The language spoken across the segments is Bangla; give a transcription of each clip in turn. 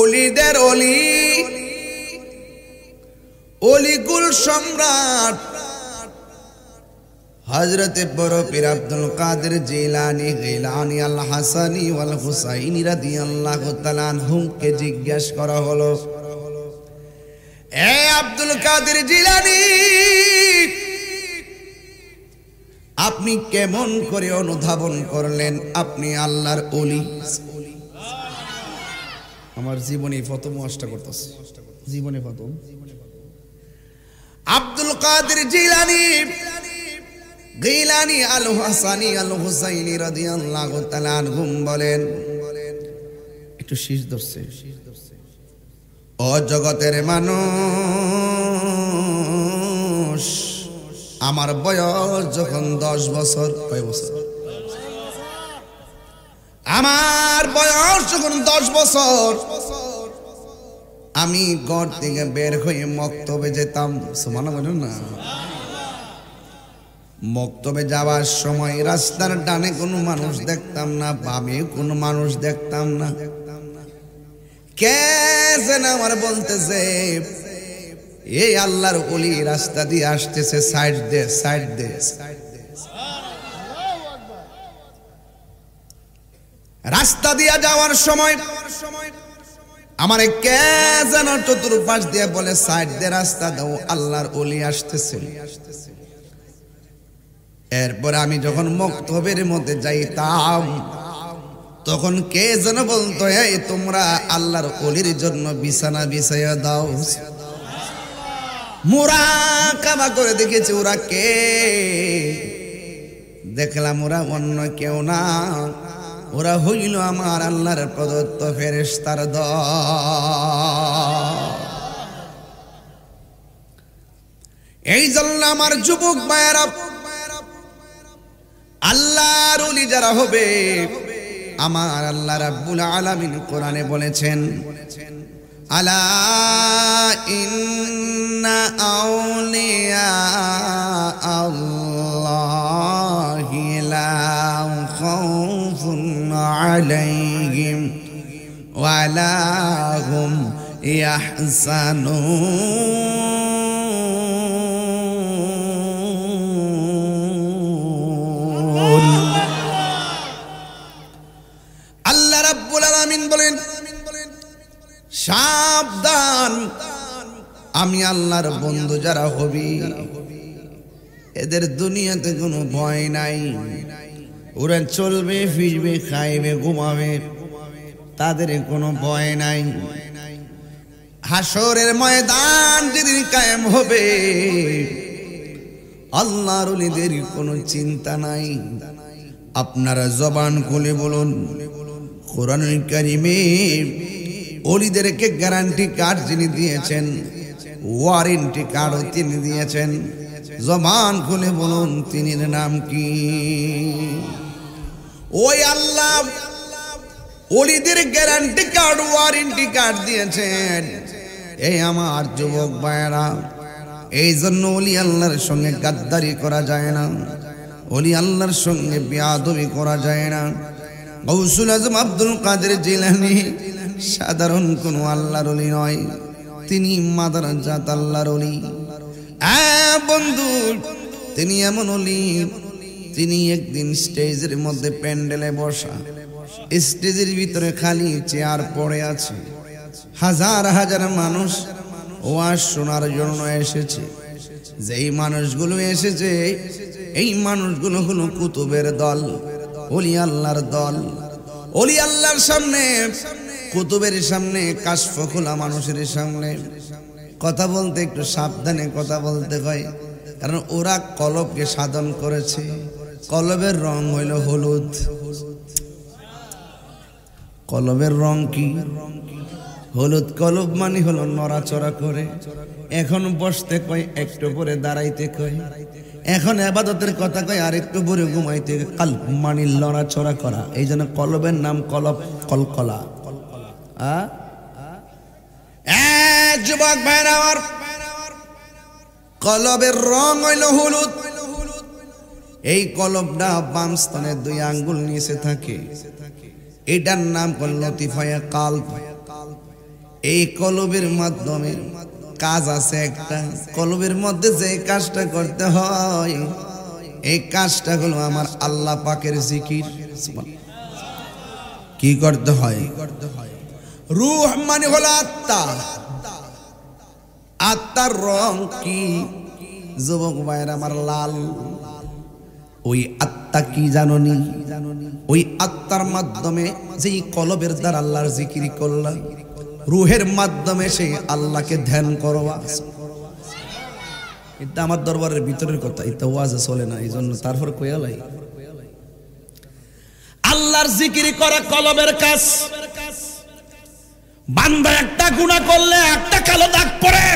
ওলিদের ওলি, অলিকুল সম্রাট হযরতে বড় পীর আব্দুল কাদের জিলানী গিলানী আল হাসানী ওয়াল হুসাইনী রাদিয়াল্লাহু তাআলা আনহুমকে জিজ্ঞাসা করা হলো, এ আব্দুল কাদের জিলানী, আপনি কেমন করে অনুধাবন করলেন আপনি আল্লাহর ওলি? আমার জীবনে প্রথম ওয়াজটা করতেছে, জীবনে প্রথম। আব্দুল কাদের জিলানী গিলানী আল হাসানী আল হুসাইনী রাদিয়াল্লাহু তাআলা আনহুম বলেন, একটু শীষ ধরছে, ও জগতের মানুষ, আমার বয়স যখন 10 বছর, কয় বছর? আমার বয়স যখন 10 বছর, আমি ঘর থেকে বের হয়ে মক্তবে যেতাম। সুবহানাল্লাহ বলেন না। মক্তবে যাওয়ার সময় রাস্তার ডানে কোনো মানুষ দেখতাম না, বামে কোনো মানুষ দেখতাম না। কে যেন আমার বলতেছে, এই আল্লাহর ওলি রাস্তা দিয়ে আসতেছে, সাইড দে, সাইড দে। রাস্তা দিয়ে যাওয়ার সময় আমার কে যেন চতুর্পাশ দিয়ে বলে, সাইড দে, রাস্তা দাও, আল্লাহর ওলি আসতেছে। এরপর আমি যখন মক্তবের মধ্যে যাইতাম, তখন কে যেন বলতো, এই তোমরা আল্লাহর ওলির জন্য বিছানা বিছাইয়া দাও। মুরাকাবা করে দেখেছি ওরা কে, দেখলাম ওরা অন্য কেউ না, ওরা হইল আমার আল্লাহর প্রদত্ত ফেরেশতার দল। এই জন্য আমার যুবক ভাইয়েরা, আল্লাহর ওলি যারা হবে, আমার আল্লাহ রাব্বুল আলামিন কোরআনে বলেছেন, আলা ইন্না আউলিয়া আল্লাহি লা খাউফুন আলাইহিম ওয়া লা হুম ইয়াহজানুন। আল্লাহ রাব্বুল আলামিন বলেন, সাবধান, আমি আল্লাহর বন্ধু যারা হবি, এদের দুনিয়াতে কোনো ভয় নাই। ওরা চলবে, ফিরবে, খাইবে, ঘুমাবে, তাদের কোনো ভয় নাই। হাসরের ময়দান যেদিন কায়েম হবে, আল্লাহর ওলিদের কোনো চিন্তা নাই। আপনারা জবান খুলে বলুন, কোরআনুল কারীমে ওলিদেরকে গ্যারান্টি কার্ড যিনি দিয়েছেন, ওয়ারেন্টি কার্ডও তিনি দিয়েছেন। জবান খুলে বলুন, তিনির নাম কি? ওই আল্লাহ ওলিদের গ্যারান্টি কার্ড, ওয়ারেন্টি কার্ড দিয়েছেন। এই আমার যুবক ভাইয়েরা, এই জন্য ওলি আল্লাহর সঙ্গে গাদ্দারি করা যায় না, ওলি আল্লাহর সঙ্গে বেয়াদবি করা যায় না। গৌসুল আজম আব্দুল কাদের জিলানী সাধারণ কোনো আল্লাহর ওলি নয়, তিনি মাদারাজাত আল্লাহর ওলি। বন্ধু, তিনি এমন ওলি, তিনি একদিন স্টেজের মধ্যে প্যান্ডেলে বসা, স্টেজের ভিতরে খালি চেয়ার পড়ে আছে, হাজার হাজার মানুষ ওয়াজ শোনার জন্য এসেছে। যেই মানুষগুলো এসেছে, এই মানুষগুলো হলো কুতুবের দল, ওলি আল্লাহর দল। ওলি আল্লাহর সামনে, কুতুবের সামনে, কাশফ খোলা মানুষের সামনে কথা বলতে একটু সাবধানে কথা বলতে হয়, কারণ ওরা কলবকে সাধন করেছে। কলবের রং হইল হলুদ। কলবের রং কি? হলুদ। কলব মানে হলো নড়াচড়া করে। এখন বসতে কয়, একটু পরে দাঁড়াইতে কয়। এখন ইবাদতের কথা কয়, আর একটু পরে ঘুমাইতে। কলব মানে নড়াচড়া করা, এই জন্য কলবের নাম কলব, কলকলা। যুবক ভাইরা আমার, কলবের রং হইল হলুদ। এই কলবটা বাম স্তনের 2 আঙ্গুল নিচে থাকে, এটার নাম হল লতিফায়ে কালব। এই কলবের মাধ্যমে কাজ আছে একটা, কলবের মধ্যে যে কাজটা করতে হয় এই কাজটা হলো আমার আল্লাহ পাকের জিকির। কি করতে হয়? রূহ মানে হলো আত্মা। আত্মার রং কি যুবক ভাইয়ের আমার? লাল। ওই আত্মা কি জানোনি? ওই আত্মার মাধ্যমে যেই কলবের দ্বারা আল্লাহর জিকির করলা, রুহের মাধ্যমে সেই আল্লাহকে ধ্যান করবা। এটা আমার দরবারের ভিতরের কথা, এটা ওয়াজে চলে না, এই জন্য তারপর কয়ালাই আল্লাহর জিকির করা কলবের কাজ। বান্দা একটা গুনাহ করলে একটা কালো দাগ পড়ে,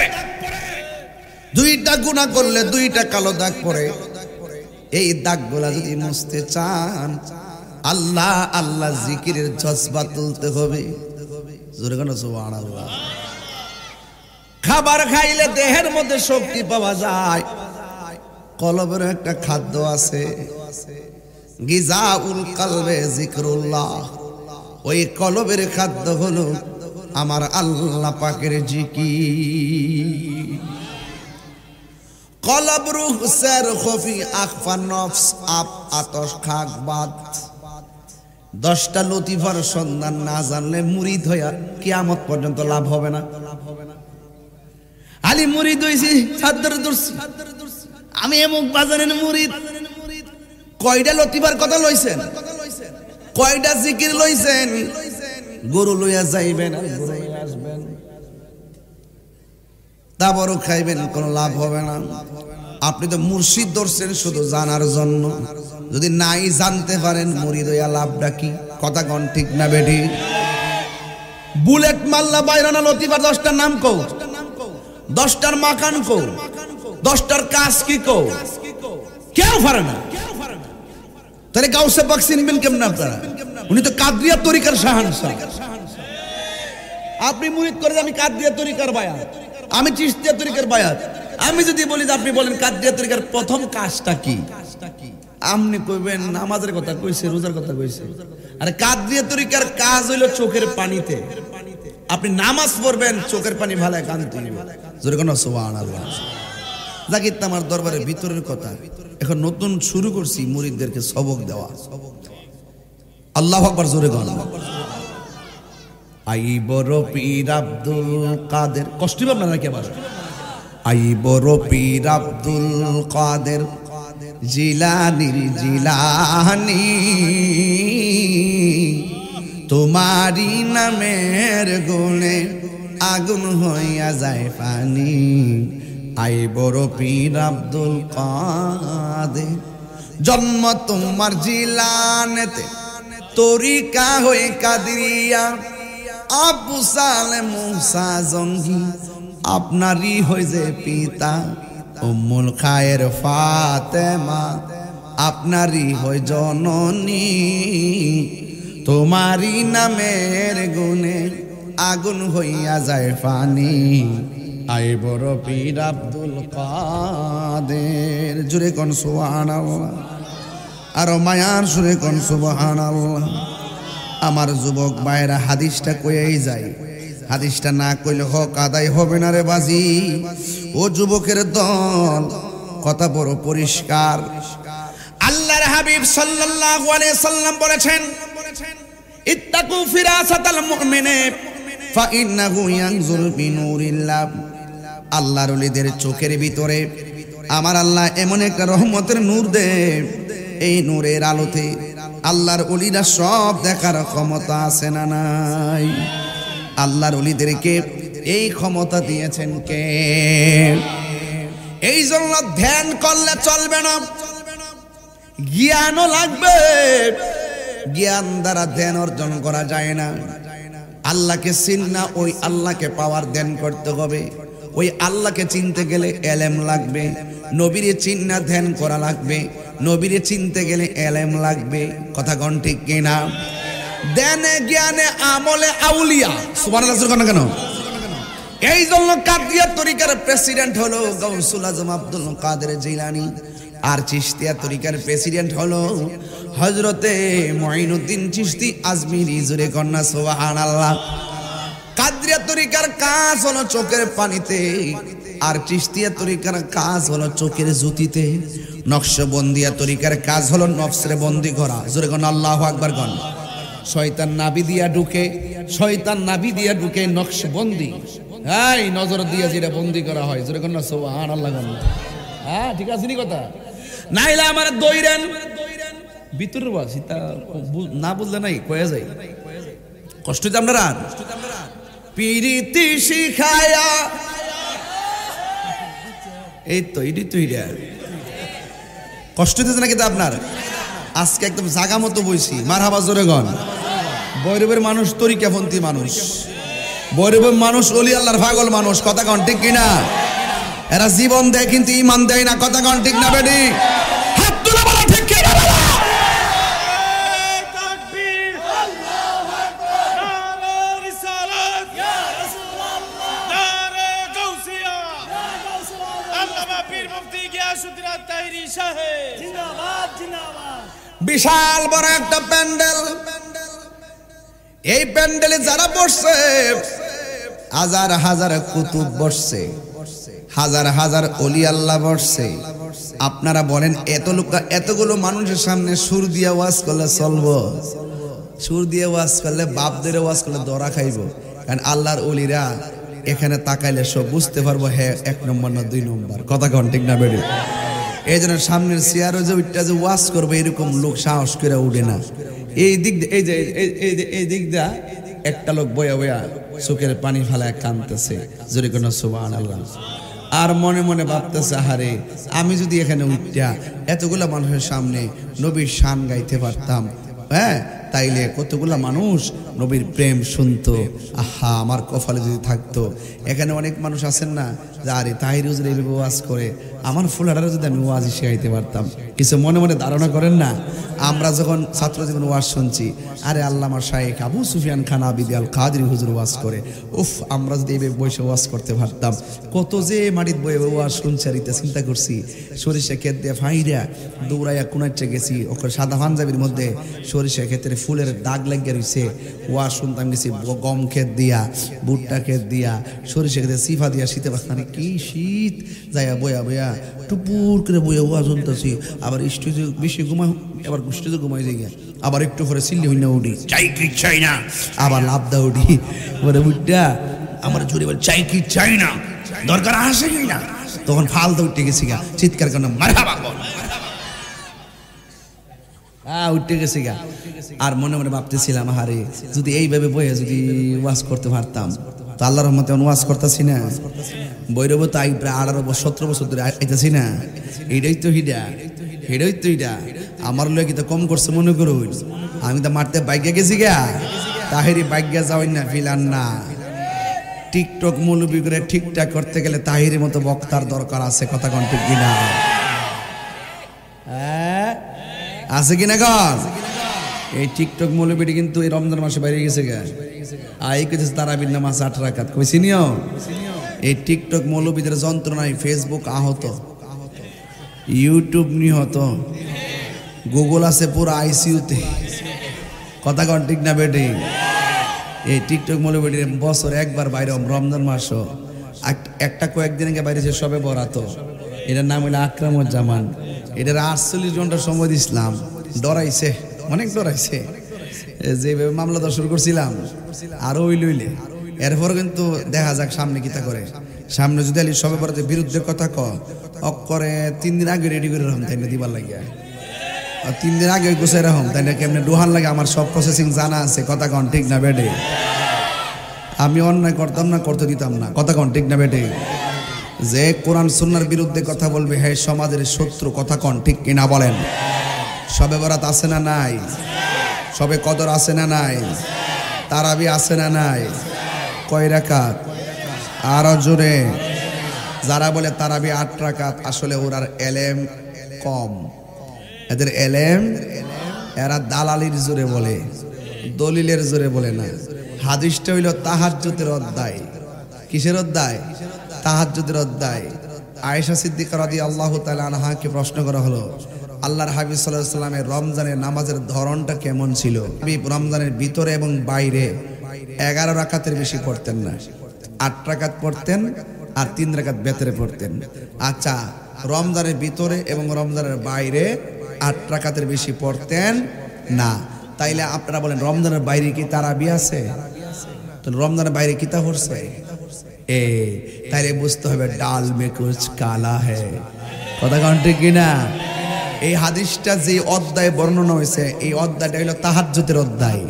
দুইটা গুনাহ করলে দুইটা কালো দাগ পড়ে। এই দাগগুলা যদি মুছতে চান আল্লাহ আল্লাহ জিকিরের জজবা তুলতে হবে। জোরে কোন সুবহানাল্লাহ। খাবার খাইলে দেহের মধ্যে শক্তি পাওয়া যায়, কলবের একটা খাদ্য আছে, গিজাউল কলবে জিকরুল্লাহ। ওই কলবের খাদ্য হলো আমার আল্লাহ পাকের জিকির। কলব রূহ সর খফি আখফা নফস আপ আতশ খাক বাদ। 10টা লতিফার সন্ধান না জানলে মুরিদ হইয়া কিয়ামত পর্যন্ত লাভ হবে না। আলী মুরিদ হইছি, ছাত্র দর্শি, আমি এমক বাজারের মুরিদ। কয়টা লতিফার কথা লইছেন? কয়টা জিকির লইছেন? গরু লইয়া যাইবেন আর গরু লইয়া আসবেন, তারপরও খাইবেন, কোনো লাভ হবে না। আপনি তো মুর্শিদ ধরছেন শুধু জানার জন্য, যদি নাই জানতে পারেন মুরিদ হইয়া লাভটা কি? কথা কোন ঠিক না বেটি? বুলেট মাল্লা বাইরানা লতিফার 10টার নাম কও, 10টার মাকান কও, 10টার কাজ কি কও? কেউ পারে না। তাহলে গাউসে পাক চিনবেন কেমন আপনারা? উনি তো কাদরিয়া তরিকার শাহানশাহ। আপনি মুরিদ করে আমি কাদরিয়া তরিকার বায়াত, আমি চিশতিয়া তরিকার বায়াত। আমি যদি বলি যে আপনি বলেন কাদরিয়া তরিকার প্রথম কাজটা কি, আপনি কইবেন নামাজের কথা কইছে, রোজার কথা কইছে। আরে কাদরিয়া তরিকার কাজ হইল চোখের পানিতে। আপনি নামাজ পড়বেন, চোখের পানি ভালায় কানতে হবে। জোরে কোন সুবহানাল্লাহ। জাকির আমার দরবারের ভিতরের কথা। এখন নতুন শুরু করছি মুরিদদেরকে সবক দেওয়া। আল্লাহু আকবার, জোরে কোন। আই বড় পীর আব্দুল কাদের, কষ্ট পাবেন নাকি আবার? আই বড় পীর আব্দুল কাদের জিলানির জিলানি, তোমারি নামের গুণে আগুন হইয়া যায় পানি। আই বড় পীর আব্দুল কাদের, জন্ম তোমার জিলানেতে, তরিকা হয়ে কাদরিয়া। আবু সালে মুসা জঙ্গি আপনারই হইছে পিতা, উম্মুল খায়ের ফাতেমা আপনারই হয় জননী। তোমারই নামের গুণে আগুন হইয়া যায় পানি। আই বড় পীর আব্দুল কাদের, জুরে কোন সুবহানাল্লাহ। আর মায়ার সুরে কোন সুবহানাল্লাহ। আমার যুবক ভাইরা হাদিসটা কইয়াই যায়, হাদিসটা না কইলে হক আদায় হবে না রে বাজি। ও যুবকের দল, কথা বড় পরিষ্কার। আল্লাহর হাবিব সাল্লাল্লাহু আলাইহি সাল্লাম বলেছেন, ইত্তাকু ফিরাসাতাল মুমিনে ফা ইন্নাহু ইয়ানজুরু বিনুরিল্লাহ। আল্লাহর ওলিদের চোখের ভিতরে আমার আল্লাহ এমন একটা রহমতের নূর দেয়, এই নূরের আলোতে আল্লাহর ওলিরা সব দেখার ক্ষমতা আছে না নাই? আল্লাহর ওলিদেরকে এই ক্ষমতা দিয়েছেন কে? এই জন্য ধ্যান করলে চলবে না, জ্ঞানও লাগবে। জ্ঞান দ্বারা ধ্যান অর্জন করা যায় না। আল্লাহকে চিন না, ওই আল্লাহকে পাওয়ার ধ্যান করতে হবে। ওই আল্লাহকে চিনতে গেলে এলেম লাগবে, নবীরে চিন্না ধ্যান করা লাগবে, নবীরে চিনতে গেলে এলেম লাগবে। কথা কোন ঠিক কিনা? ধ্যানে জ্ঞানে আমলে আউলিয়া। সুবহানাল্লাহ কেন? এই জন্য কাদরিয়া তরিকার প্রেসিডেন্ট হলো গাউসুল আজম আব্দুল কাদের জিলানী, আর চিশতিয়া তরিকার প্রেসিডেন্ট হলো হযরতে মুঈনুদ্দিন চিশতি আজমিরি। জোরে কন্যা সুবহানাল্লাহ। কাদরিয়া তরিকার কাজ হলো চোখের পানিতে, আর চিশতিয়া তরিকার কাজ হলো চোখের জ্যোতিতে, নকশবন্দিয়া তরিকার কাজ হলো নফসের বন্দি করা। জোরে কোন আল্লাহু আকবার কোন। শয়তান নাভি দিয়া ঢুকে, শয়তান নাভি দিয়া ঢুকে নকশবন্দি, এই নজর দিয়া যেটা বন্দি করা হয়। জোরে কোন সুবহানাল্লাহ কোন। হ্যাঁ ঠিক আছে নি কথা, নাইলে আমার দইরেন ভিতর বাসি তা না বুঝলে নাই কয়ে যায় কষ্ট হইতে আপনারা। পিরিতি শিখায়া এই তো এটি তো এটা কষ্ট হইতেছে নাকি তা আপনার? আজকে একদম জাগা মতো বইছি। মারহাবা জোরে গন। বৈরবের মানুষ তরিকাপন্থী মানুষ, বৈরবের মানুষ ওলি আল্লাহর পাগল মানুষ, কথা কন ঠিক কিনা? এরা জীবন দেয় কিন্তু ইমান দেয় না, কথা কন ঠিক না বেডি? হাত তুলে বলো ঠিক কিনা? তাকবীর, আল্লাহু আকবার, নারে রিসালাত, ইয়া রাসূলুল্লাহ, নারে গাউসিয়া, ইয়া রাসূলুল্লাহ, আল্লামা পীর মুফতি গিয়াসউদ্দিন আত-তাহিরি সাহেব জিন্দাবাদ জিন্দাবাদ। বিশাল বড় একটা প্যান্ডেল, এই প্যান্ডেলে যারা বসছে হাজার হাজার কুতুব বসছে, হাজার হাজার ওলি আল্লাহ বসছে। আপনারা বলেন এতগুলো মানুষের সামনে সুর দিয়ে ওয়াজ করলে চলবো? সুর দিয়ে ওয়াজ করলে, বাপ ধরে ওয়াজ করলে দরা খাইব। কারণ আল্লাহর ওলিরা এখানে তাকাইলে সব বুঝতে পারবো হ্যাঁ 1 নম্বর না 2 নম্বর, কথা কন ঠিক না বেড়ে? এই জন্য সামনের চেয়ারে যে ওইটা যে ওয়াজ করবে এরকম লোক সাহস করে উঠে না। এই দিক এই যে এই দিক দা একটা লোক বয়া বয়া চোখের পানি ফেলায় কাঁদতেছে, জোরে কোন সুবহানাল্লাহ। আর মনে মনে ভাবতেছে আহারে আমি যদি এখানে উঠা এতগুলা মানুষের সামনে নবীর শান গাইতে পারতাম, হ্যাঁ তাইলে কতগুলা মানুষ নবীর প্রেম শুনতো। আহা আমার কপালে যদি থাকতো। এখানে অনেক মানুষ আছেন না যে আরে তাহির হুজুর এইভাবে ওয়াজ করে, আমার ফুলাটারে যদি আমি ওয়াজ শিখাইতে পারতাম। কিছু মনে মনে ধারণা করেন না? আমরা যখন ছাত্র জীবন ওয়াজ শুনছি, আরে আল্লামা শাইখ আবু সুফিয়ান খান আবিদি আল কাদরি হুজুর ওয়াজ করে, উফ আমরা যদি এইভাবে বসে ওয়াজ করতে পারতাম। কত যে মাটিত বয়ে ওয়াজ শুনছি আর ইতে চিন্তা করছি। সরিষা ক্ষেত দিয়ে ফাইরা দৌড়াইয়া কোনাইতে গেছি, ওখানে সাদা পাঞ্জাবির মধ্যে সরিষা ক্ষেতের ফুলের দাগ লাগিয়ে রয়েছে, ওয়াজ শুনতাম গেছি গম ক্ষেত দিয়া, ভুট্টা ক্ষেত দিয়া, সরিষা ক্ষেতে সিফা দিয়া, শীতে বাস্তানে কি শীত যাইয়া বয়া বয়া টুপুর করে বইয়া ওয়াজ শুনতেছি। আবার স্টেজে বেশি ঘুমাই, আবার স্টেজে ঘুমাই যাই, আবার একটু পরে সিল্লি হইনা উঠি, চাই কি চাই না, আবার লাভ দা উঠি, বলে বুট্টা আমার জোরে বলে চাই কি চাই না, দরকার আসে কি না, তখন ফালতে উঠে গেছি গা, চিৎকার করে মারহাবা বল, উঠে গেছি গা। আর মনে মনে ভাবতেছিলাম হারে যদি এইভাবে বইয়ে যদি ওয়াজ করতে পারতাম তো আল্লাহর রহমতে ওয়াজ করতেছি না। বৈরব তো প্রায় 18-17 বছর ধরে আইতেছি না। এটাই তো হিডা, এটাই তো হিডা আমার লোক তো কম করছে মনে করুন। আমি তো মারতে বাইকে গেছি গা, তাহেরি বাইকে যাওয়াই না ফিলান না। টিকটক মৌলবি করে ঠিকঠাক করতে গেলে তাহিরের মতো বক্তার দরকার আছে, কথা কোন ঠিক কিনা? আছে কিনা কন? এই টিকটক মৌলবীটি কিন্তু এই রমজান মাসে বাইরে গেছে গা, আই কেছে তারাবির নামাজ 8 রাকাত কইছি নিও। এই টিকটক মৌলবীদের যন্ত্রণায় ফেসবুক আহত, ইউটিউব নিহত, গুগল আছে পুরো আইসিইউতে, কথা কন ঠিক না বেটি? এই টিকটক মৌলবীটির বছর একবার বাইরে রমজান মাসও একটা কয়েকদিন আগে বাইরেছে সবে বরাত। এটার নাম হইলো আকরামুজ্জামান। এটার 48 ঘন্টা সময় দিছিলাম, ডরাইছে, অনেক ডরাইছে। যেভাবে মামলা দর শুরু করছিলাম আরো লইলে, এরপর কিন্তু দেখা যাক সামনে কিতা করে। সামনে যদি আলি সবে বরাতের বিরুদ্ধে কথা করে 3 দিন আগে রেডি করে রাখুন, তাই না দিবার লাগিয়া 3 দিন আগে গুছাই রাখুন, তাই না কেমনে ডোহান লাগে আমার সব প্রসেসিং জানা আছে, কথা কন ঠিক না বেটে? আমি অন্যায় করতাম না, করতে দিতাম না, কথা কন ঠিক না বেটে? যে কোরআন সুন্নাহর বিরুদ্ধে কথা বলবে হ্যাঁ সমাজের শত্রু, কথা কন ঠিক কিনা বলেন? সবে বরাত আছে না নাই? সবে কদর আছে না নাই? তারাবি আছে না নাই? কয় রাকাত? আরো জোরে। যারা বলে তারাবি 8 রাকাত, আসলে ওরার এলেম কম, এদের এলেম, এরা দালালির জোরে বলে, দলিলের জোরে বলে না। হাদিসটা হইল তাহাজ্জুদের অধ্যায়। কিসের অধ্যায়? তাহাজ্জুদের অধ্যায়। আয়েশা সিদ্দিকা রাদিয়াল্লাহু তাআলা আনহাকে প্রশ্ন করা হলো, আল্লাহর হাবিব সাল্লাল্লাহু আলাইহি ওয়াসাল্লামের রমজানের নামাজের ধরনটা কেমন ছিল? রমজানের ভিতরে এবং বাইরে 11 রাকাতের বেশি পড়তেন না, 8 রাকাত পড়তেন আর 3 রাকাত বেতরে পড়তেন। আচ্ছা, রমজানের ভিতরে এবং রমজানের বাইরে 8 রাকাতের বেশি পড়তেন না। তাইলে আপনারা বলেন রমজানের বাইরে কি তারাবি আছে? তো রমজানের বাইরে কি তা পড়ছে? তাইলে বুঝতে হবে ডাল মে কুছ কালা হ্যায়। কথা কোন ঠিক কিনা? এই হাদিসটা যে অধ্যায়ে বর্ণনা হয়েছে, এই অধ্যায়টা হলো তাহাজ্জুদের অধ্যায়।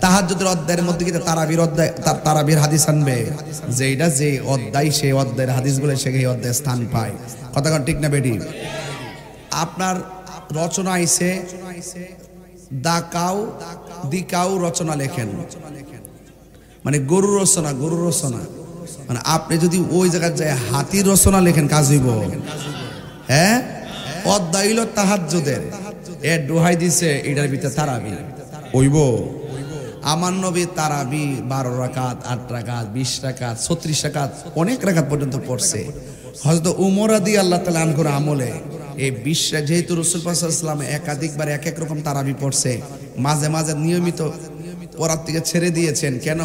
তাহাজ্জুদের অধ্যায়ের মধ্যে কি তারাবির অধ্যায়, তারাবির হাদিস আনবে? যেটা যে অধ্যায়, সেই অধ্যায়ের হাদিসগুলো সেই অধ্যায়ে স্থান পায়। কথা কোন ঠিক না বেটি? আপনার রচনা আইছে দাকাও দিকাও রচনা লেখেন, মানে গরু রচনা, গরু রচনা। মানে আপনি যদি ওই জায়গায় যায় হাতির রচনা লেখেন, কাজ হইব? হ্যাঁ, অধ্যায় হইল তাহাজ্জুদের, এর দোহাই দিছে এটার ভিতরে তারাবি হইব। আমার নবী তারাবি 12 রাকাত, 8 রাকাত, 20 রাকাত, 36 রাকাত, অনেক রাকাত পর্যন্ত পড়ছে। হযরত উমর রাদিয়াল্লাহু তাআলা আনহুর আমলে এই বিশ্বে যেহেতু রাসূল পাক সাল্লাল্লাহু আলাইহি ওয়াসাল্লাম একাধিকবার এক এক রকম তারাবি পড়ছে, মাঝে মাঝে নিয়মিত পড়ার থেকে ছেড়ে দিয়েছেন। কেন?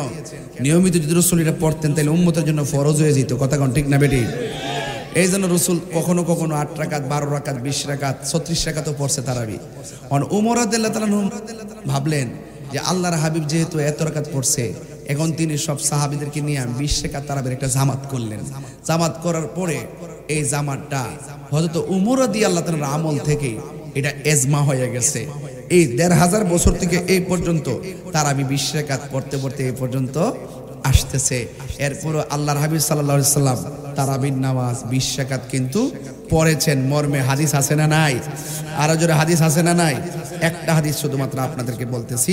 নিয়মিত যদি রাসূল এটা পড়তেন তাহলে উম্মতের জন্য ফরজ হয়ে যেত। কথা কোন ঠিক না বেটি? এই জন্য রাসূল কখনো কখনো 8 রাকাত, 12 রাকাত, 20 রাকাত, 36 রাকাতও পড়ছে তারাবি। উমর রাদিয়াল্লাহু তাআলা ভাবলেন যে আল্লাহর হাবিব যেহেতু এত রাকাত পড়ছে, এখন তিনি সব সাহাবীদেরকে নিয়ে 20 রাকাত তারাবির একটা জামাত করলেন। জামাত করার পরে এই জামাতটা হযরত উমর রাদিয়াল্লাহু তাআলার আমল থেকে এটা ইজমা হয়ে গেছে। এই 1500 বছর থেকে এই পর্যন্ত তারাবি 20 রাকাত পড়তে পড়তে এই পর্যন্ত আসতেছে। এরপর আল্লাহর হাবিব সাল্লাল্লাহু আলাইহি সাল্লাম তারাবির নামাজ 20 রাকাত কিন্তু পড়েছেন। মর্মে হাদিস আছে না নাই? আরো জোরে হাদিস আছে না নাই? একটা হাদিস শুধুমাত্র আপনাদেরকে বলতেছি,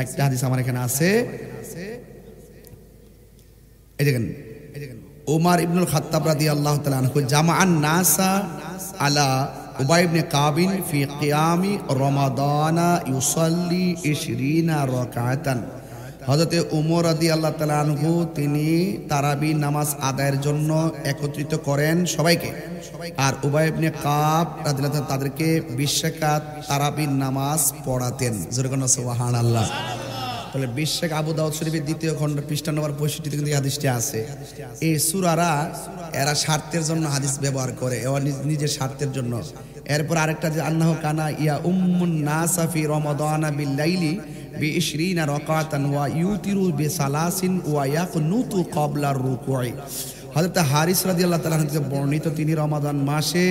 একটা হাদিস আমার এখানে আছে। এই দেখেন, ওমর ইবনুল খাত্তাব রাদিয়াল্লাহু তাআলা আনহু জামাআন নাসা আলা উবাই ইবনে কাবিন ফি কিয়ামি রমাদানা ইউসাল্লি 20 রাকাতান। হযরতে ওমর রাদিয়াল্লাহু তাআলা আনহু তিনি তারাবি নামাজ আদায়ের জন্য একত্রিত করেন সবাইকে, আর উবাই ইবনে কাব রাদিয়াল্লাহু তাআলা তাদেরকে 20 রাকাত তারাবি নামাজ পড়াতেন। জোরে কোন সুবহানাল্লাহ। তাহলে 20 রাকাত আবু দাউদ শরীফের 2য় খণ্ড পৃষ্ঠা নম্বর 65 কিন্তু এই হাদিসটি আছে। এই সূরারা এরা স্বার্থের জন্য হাদিস ব্যবহার করে, এরা নিজের স্বার্থের জন্য। এরপর আরেকটা যে আন্নাহু কানা ইয়া উম্মুন নাসা ফি রমাদানা বিল লাইলি বি20 রাকাতান ওয়া ইউতিরু বিসালাসিন ওয়া ইয়াকুনুতু ক্বাবলা রুকুই। হযরত হারিস রাদিয়াল্লাহু তাআলা থেকে বর্ণিত, তিনি রমাদান মাসে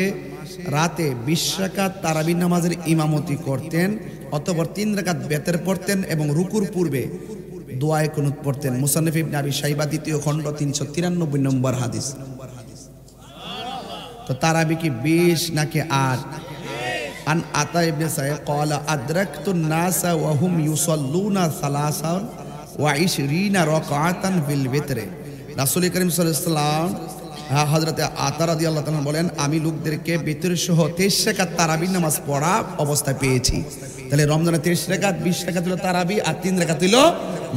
রাতে 20 রাকাত তারাবি নামাজের ইমামতি করতেন, অতঃপর 3 রাকাত বেতর পড়তেন এবং রুকুর পূর্বে দোয়ায়ে কুনুত পড়তেন। মুসান্নিফ ইবনে আবি শাইবা 2য় খণ্ড 393 নম্বর হাদিস। তো তারাবি কি 20 নাকি 8? আন আতা ইবনে সাইদ ক্বালা আদরাকতুন নাসা ওয়া হুম ইউসাল্লুনা 23 রাকাতান ফিল বিতরে। রাসূল করিম সাল্লাল্লাহু আলাইহি ওয়াসাল্লাম হযরত আতা রাদিয়াল্লাহু তাআলা বলেন, আমি লোকদেরকে বিতর সহ 23 রাকাত তারাবি নামাজ পড়া অবস্থায় পেয়েছি। তাহলে রমজানে 23 রাকাত, 20 রাকাত হলো তারাবি আর 3 রাকাত হলো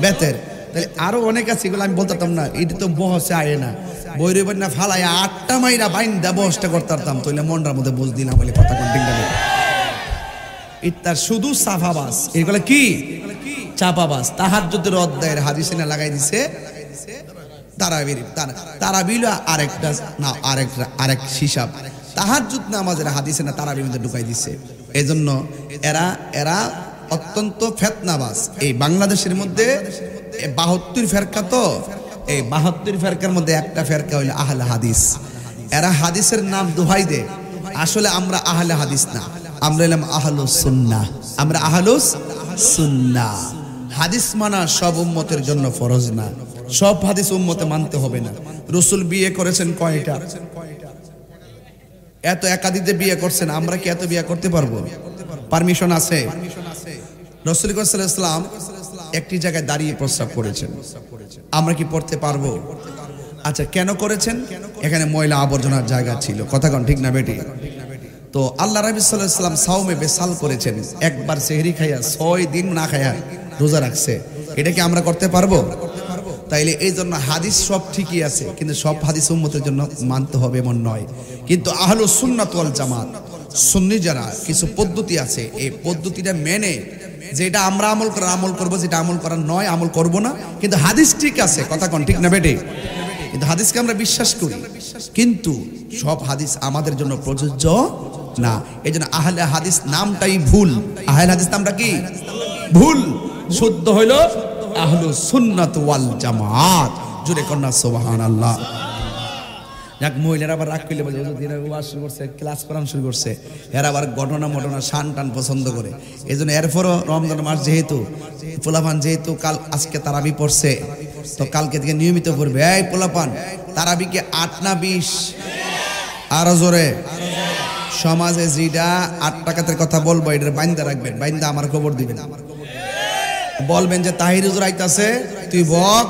বেতর। তাহলে আরো অনেক আছে, এগুলো আমি বলতাম না, এটা তো বহসে আয় না। বৈরবের না ফালাই 8টা মাইরা বাইন্দা বহসটা করতাম, তাহলে মনটার মধ্যে বুঝ দিলাম বলে কথা কোন ঠিক না? ইত্যার শুধু সাফাবাস, এগুলো কি চাপাবাস। তাহাজ্জুদের অধ্যায়ের হাদিসে না লাগাই দিছে তারাবির, তারাবিল আরেকটা না, আরেক হিসাব। তাহাজ্জুদ নামাজের হাদিসে না তারাবির মধ্যে ঢুকাই দিছে। এজন্য এরা অত্যন্ত ফিতনাবাজ। এই বাংলাদেশের মধ্যে 72 ফেরকা, তো এই 72 ফেরকার মধ্যে একটা ফেরকা হইল আহলে হাদিস। এরা হাদিসের নাম দোহাই দেয়, আসলে আমরা আহলে হাদিস না, আমরা হলাম আহলুস সুন্নাহ। আমরা আহলুস সুন্নাহ। হাদিস মানা সব উম্মতের জন্য ফরজ না, সব হাদিস উম্মতে মানতে হবে না। রাসূল বিয়ে করেছেন কয়টা? এত একাধিতে বিয়ে করছেন, আমরা কি এত বিয়ে করতে পারবো? পারমিশন আছে? রাসূল সাল্লাল্লাহু আলাইহি ওয়াসাল্লাম একটি জায়গায় দাঁড়িয়ে প্রস্রাব করেছেন, আমরা কি পড়তে পারবো? আচ্ছা, কেন করেছেন? এখানে ময়লা আবর্জনার জায়গা ছিল। কথা কোন ঠিক না বেটি? তো আল্লাহ রাব্বি সাল্লাল্লাহু আলাইহি ওয়াসাল্লাম সাওমে বেসাল করেছেন, একবার সেহরি খাইয়া 6 দিন না খাইয়া রোজা রাখছে। এটা কি আমরা করতে পারবো? তাইলে এই জন্য হাদিস সব ঠিকই আছে, কিন্তু সব হাদিস উম্মতের জন্য মানতে হবে এমন নয়। কিন্তু আহলুস সুন্নাত ওয়াল জামাত সুন্নি যারা কিছু পদ্ধতি আছে, এই পদ্ধতিটা মেনে যেটা আমরা আমল করব, যেটা আমল করার নয় আমল করব না। কিন্তু হাদিস ঠিক আছে, কথা কোন ঠিক না বেটে? কিন্তু হাদিসকে আমরা বিশ্বাস করি, কিন্তু সব হাদিস আমাদের জন্য প্রযোজ্য না। এই জন্য আহলে হাদিস নামটাই ভুল। আহলে হাদিস নামটা কি ভুল, শুদ্ধ হইল আহলুস সুন্নাত ওয়াল জামাত। জোরে কন্যা সুবহানাল্লাহ। যাক, মহিলারা আবার রাগ করলে বলে ওয়াজ শুরু করছে, ক্লাস করানো শুরু করছে, এরা আবার ঘটনা মটনা শান টান পছন্দ করে। এই জন্য এরপরও রমজান মাস যেহেতু পোলাপান যেহেতু আজকে তারাবি পড়ছে, তো কালকে থেকে নিয়মিত করবে। এই পোলাপান, তারাবিকে 8 না 20? আরো জোরে। সমাজে যেটা 8 টাকাতের কথা বলবো এটার বাইন্দা রাখবেন, বাইন্দা আমার খবর দিবেন। বলবেন যে তাহির হুজুর আইতাছে, তুই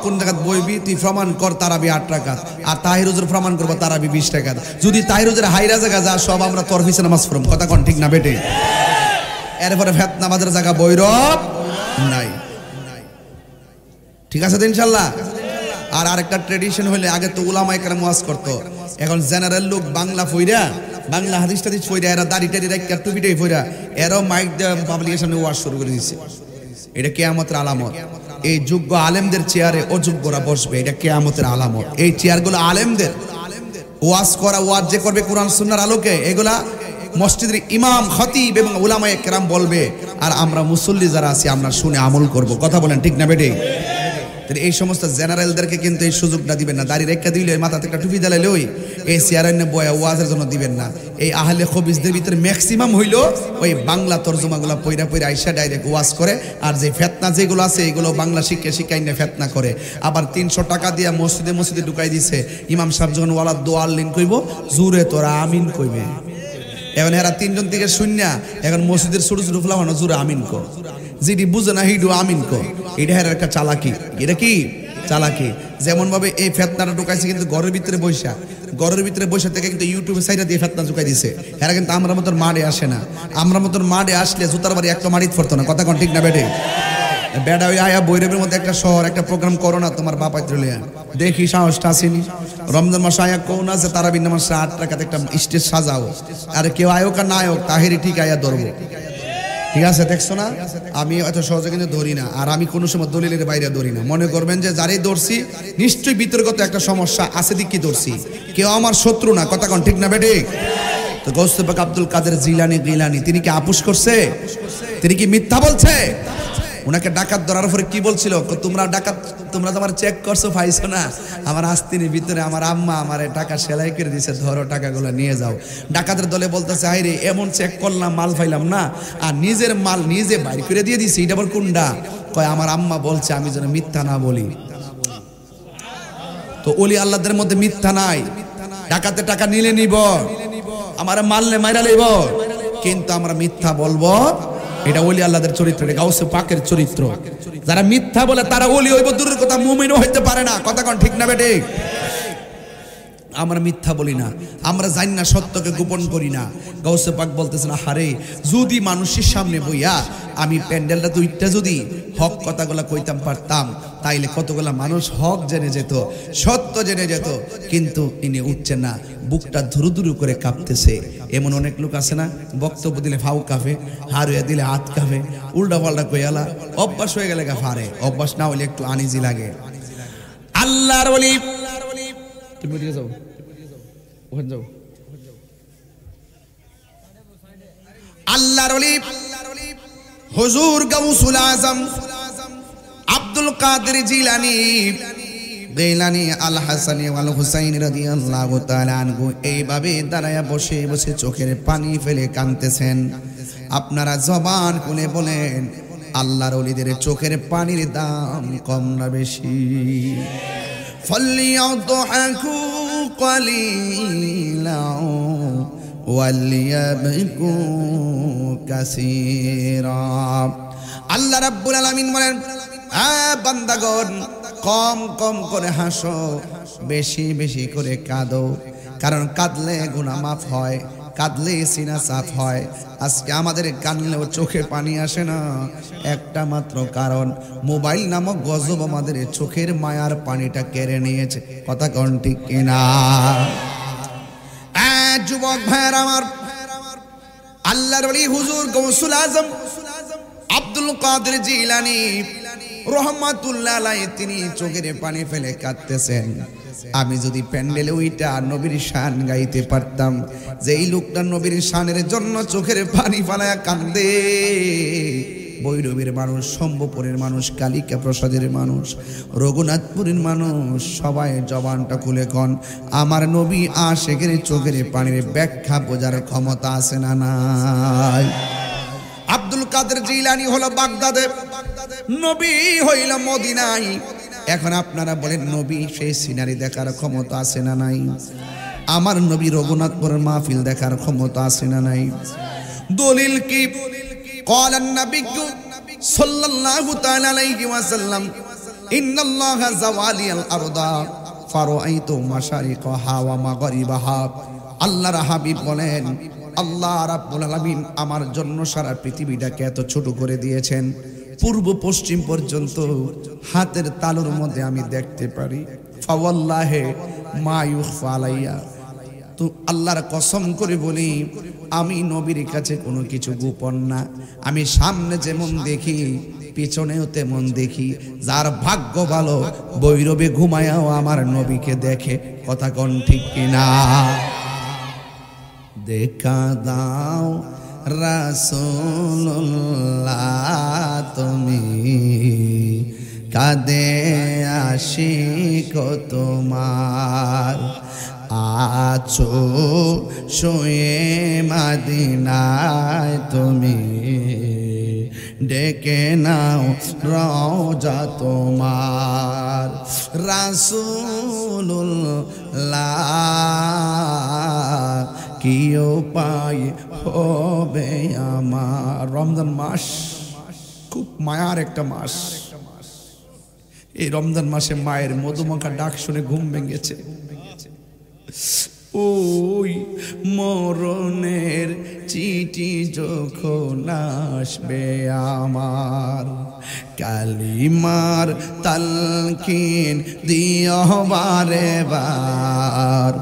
কোন জায়গা বইবি, তুই প্রমাণ কর তারাবি 8 টাকা, আর তাহির হুজুর প্রমাণ করবো তারাবি 20 টাকা। যদি তাহির হুজুর হাইরা জায়গা যা, সব আমরা তোর পিছনে নামাজ পড়ব, কথা কোন ঠিক না বেটে? এরপরে ফেতনাবাদের জায়গা বৈরব নাই, ঠিক আছে তো ইনশাল্লাহ। আর আরেকটা ট্রেডিশন হলে, আগে তো উলামায়ে কেরাম ওয়াজ করতো, এখন জেনারেল লোক বাংলা ফইরা, বাংলা হাদিস টাদিস ফইরা, এরা দাড়ি টাড়ি রাখা টুপিটাই ফইরা, এরাও মাইক দিয়ে পাবলিকের সামনে ওয়াজ শুরু করে দিচ্ছে। এটা কিয়ামতের আলামত। এই যোগ্য আলেমদের চেয়ারে অযোগ্যরা বসবে, এটা কিয়ামতের আলামত। এই চেয়ারগুলো আলেমদের, ওয়াজ করা, ওয়াজ যে করবে কোরআন সুন্নাহর আলোকে, এগুলা মসজিদের ইমাম, খতিব এবং উলামায়ে কেরাম বলবে, আর আমরা মুসল্লি যারা আছি আমরা শুনে আমল করব, কথা বলেন ঠিক না বেটে? এই সমস্ত জেনারেলদেরকে কিন্তু এই সুযোগটা দিবেন না। দাড়ি রেখা দিলে, মাথাতে একটা টুপি দিলে, ওই এই চেয়ারে বয়া ওয়াজের জন্য দিবেন না। এই আহলে খবিসদের ভিতরে ম্যাক্সিমাম হইল ওই বাংলা তর্জমাগুলো পইরা পইরা আইসা ডাইরেক্ট ওয়াজ করে, আর যে ফেতনা যেগুলো আছে এগুলো বাংলা শিখাই না ফেতনা করে। আবার 300 টাকা দিয়া মসজিদে ঢুকাই দিছে। ইমাম সাহেব যখন ওয়ালা দোয়াল লিন কইব, জুরে তোরা আমিন কইবে। এখন এরা 3 জন থেকে শূন্য, এখন মসজিদের ছোট ছোট ফুলানো জুরে আমিন কর, যেটি বুঝে না হিডু আমিন কর। এটা হের একটা চালাকি। এটা কি চালাকি? যেমন ভাবে এই ফেতনাটা ঢুকাইছে কিন্তু ঘরের ভিতরে বৈশা থেকে কিন্তু ইউটিউবে সাইডে দিয়ে ফেতনা ঢুকাই দিছে। এরা কিন্তু আমরা মতন মাঠে আসে না। আমরা মতন মাঠে আসলে জুতার বাড়ি একটা মাটিত পড়তো না, কথা কোন ঠিক না বেটে? বেটা ওই আয়া বৈরবের মধ্যে একটা শহর, একটা প্রোগ্রাম করো না তোমার বাপ আইত্রলিয়া, দেখি সাহসটা আসেনি। রমজান মাসে আয়া কোন আছে তারাবি নামাজে 8 টাকাতে একটা স্টেজ সাজাও, আর কেউ আয়োক আর না আয়োক তাহেরি ঠিক আয়া ধরবো, ঠিক আছে? দেখছো না, আমি এত সহজে কিন্তু ধরি না, আর আমি কোনো সময় দলিলের বাইরে ধরি না। মনে করবেন যে যারাই ধরছি নিশ্চয়ই বিতর্কত একটা সমস্যা আছে, দিক কি ধরছি, কেউ আমার শত্রু না, কথা কোন ঠিক না বেটে? তো গৌসে পাক আব্দুল কাদের জিলানী তিনি কি আপোষ করছে? তিনি কি মিথ্যা বলছে? ওনাকে ডাকাত ধরার পরে কি বলছিল? তোমরা তোমার চেক করছো, পাইছো না? আমার আস্তিনের ভিতরে আমার আম্মা আমার টাকা সেলাই করে দিয়েছে, ধরো টাকাগুলো নিয়ে যাও। ডাকাতের দলে বলতেছে, হাই রে, এমন চেক করলাম মাল পাইলাম না, আর নিজের মাল নিজে বাইর করে দিয়ে দিছি। এটা আবার কোনটা? কয় আমার আম্মা বলছে আমি যেন মিথ্যা না বলি। তো ওলি আল্লাহদের মধ্যে মিথ্যা নাই। ডাকাতে টাকা নিলে নিব, আমার মারলে মাইরা লইব, কিন্তু আমরা মিথ্যা বলবো, এটা ওলি আল্লাহদের চরিত্র, এটা গাউসে পাকের চরিত্র। যারা মিথ্যা বলে তারা ওলি হইব দূরের কথা, মুমিনও হইতে পারে না, কথা কোন ঠিক না বেটে? আমরা মিথ্যা বলি না, আমরা জানি না, সত্যকে গোপন করি না। গাউসে পাক বলতেছেন, হারে যদি মানুষের সামনে বইয়া আমি প্যান্ডেলটা দুইটা যদি হক কথাগুলা কইতাম পারতাম, তাইলে কতগুলা মানুষ হক জেনে যেত, সত্য জেনে যেত, কিন্তু ইনি উঠছেন না, বুকটা ধুরু ধুরু করে কাঁপতেছে। এমন অনেক লোক আছে না, বক্তব্য দিলে ফাউ কাঁপে, হারুয়া দিলে হাত কাঁপে, উল্টা পাল্টা কইয়ালা, অভ্যাস হয়ে গেলে ফারে, অভ্যাস না হলে একটু আনিজি লাগে। আল্লাহর ওলি, তুমি ওদিকে যাও, ওখানে যাও। আল্লাহর ওলি হুজুর গাউসুল আজম আব্দুল কাদের জিলানী আল হাসানী ওয়াল হুসাইন রাদিয়াল্লাহু তাআলা আনহু এইভাবে দাঁড়ায়া বসে বসে চোখের পানি ফেলে কাঁদতেছেন। আপনারা জবান খুলে বলেন, আল্লাহর ওলিদের চোখের পানির দাম কম না বেশি? ফালিয়াদহাকু কালিলা ওয়ালিয়াবকু কাসীরা। আল্লাহ রাব্বুল আলামিন বলেন, বান্দাগণ কম কম করে হাসো, বেশি বেশি করে কাঁদো, কারণ কাঁদলে গুনাহ মাফ হয়, কাঁদলে সিনা সাফ হয়। আজকে আমাদের কাঁদলেও চোখে পানি আসে না, একটা মাত্র কারণ মোবাইল নামক গজব আমাদের চোখের মায়ার পানিটা কেড়ে নিয়েছে, কথা কোন ঠিক কিনা? যুবক ভাইয়ের আমার, আল্লাহর ওলি হুজুর গাউসুল আজম আব্দুল কাদের জিলানী রহমাতুল্লাহ আলাইহি তিনি চোখের পানি ফেলে কাঁদতেছেন। আমি যদি প্যান্ডেলে ওইটা নবীর শান গাইতে পারতাম, যে এই লোকটা নবীর শানের জন্য চোখের পানি ফেলায়া কান্দে। বৈরবের মানুষ, শম্ভুপুরের মানুষ, কালিকা প্রসাদের মানুষ, রঘুনাথপুরের মানুষ, সবাই জবানটা খুলে কন, আমার নবী আশিকের চোখের পানির ব্যাখ্যা বোঝার ক্ষমতা আছে না নাই? আব্দুল কাদের জিলানী হলো বাগদাদে, নবী হইল মদিনায়। এখন আপনারা বলেন নবী সেই সিনারি দেখার ক্ষমতা আছে না নাই? আমার নবী রঘুনাথপুরের মাহফিল দেখার ক্ষমতা আছে না নাই? দলিল কি? قال النبي صلى الله تعالى عليه وسلم إن الله زوالي الأرض فرأيت مشارقها ومغربها। আল্লাহর হাবিব বলেন, আল্লাহ রাব্বুল আলামিন আমার জন্য সারা পৃথিবীটাকে এত ছোট করে দিয়েছেন, পূর্ব পশ্চিম পর্যন্ত হাতের তালুর মধ্যে আমি দেখতে পারি। ফাওয়াল্লাহি মা ইউখফা আলাইয়া, তো আল্লাহর কসম করে বলি আমি নবীর কাছে কোনো কিছু গোপন না। আমি সামনে যেমন দেখি পিছনেও তেমন দেখি। যার ভাগ্য ভালো বৈরবে ঘুমায়াও আমার নবীকে দেখে। কথা কোন ঠিক কিনা? দেখা দাও রাসূলুল্লাহ তুমি, কাঁদে আশিক তোমার, আছো শুয়ে মদিনায় তুমি, ডেকে নাও রওজা তোমার। রাসূলুল্লাহ কি উপায় হবে আমার? রমজান মাস খুব মায়ার একটা মাস। এই রমজান মাসে মায়ের মধুমাখা ডাক শুনে ঘুম ভেঙেছে। ওই মরণের চিঠি যখন আসবে আমার, কালিমার তালকিন দিও বারে বার।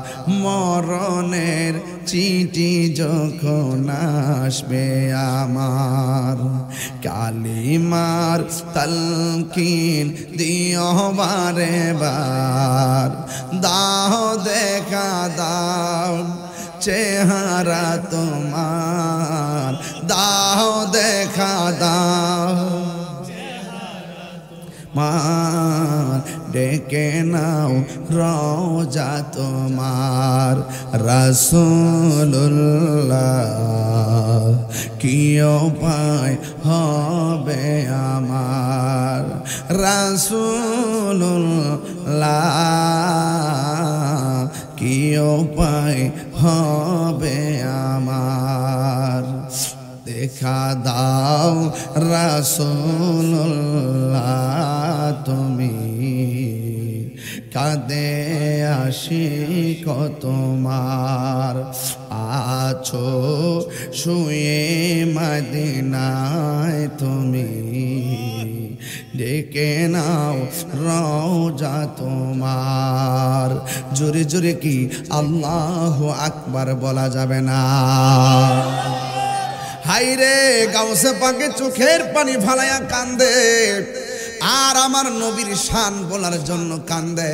মরণের চিঠি যখন আসবে আমার, কালিমার তালকিন দিও বারে বার। দাও দেখা দাও চেহারা তোমার, দাও দেখা দাও মার, ডেকে নাও রওজা তোমার। রাসূলুল্লাহ কি উপায় হবে আমার? রাসূলুল্লাহ কি উপায় হবে আমার? দেখা দাও রাসূলুল্লাহ তুমি, কাঁদে আশিক তোমার, আছো শুয়ে মদিনায় তুমি, ডেকে নাও রওজা তোমার। জোরে জোরে কি আল্লাহু আকবার বলা যাবে না? হাইরে গাউসে পাকে চোখের পানি ফালায়া কান্দে, আর আমার নবীর শান বলার জন্য কান্দে।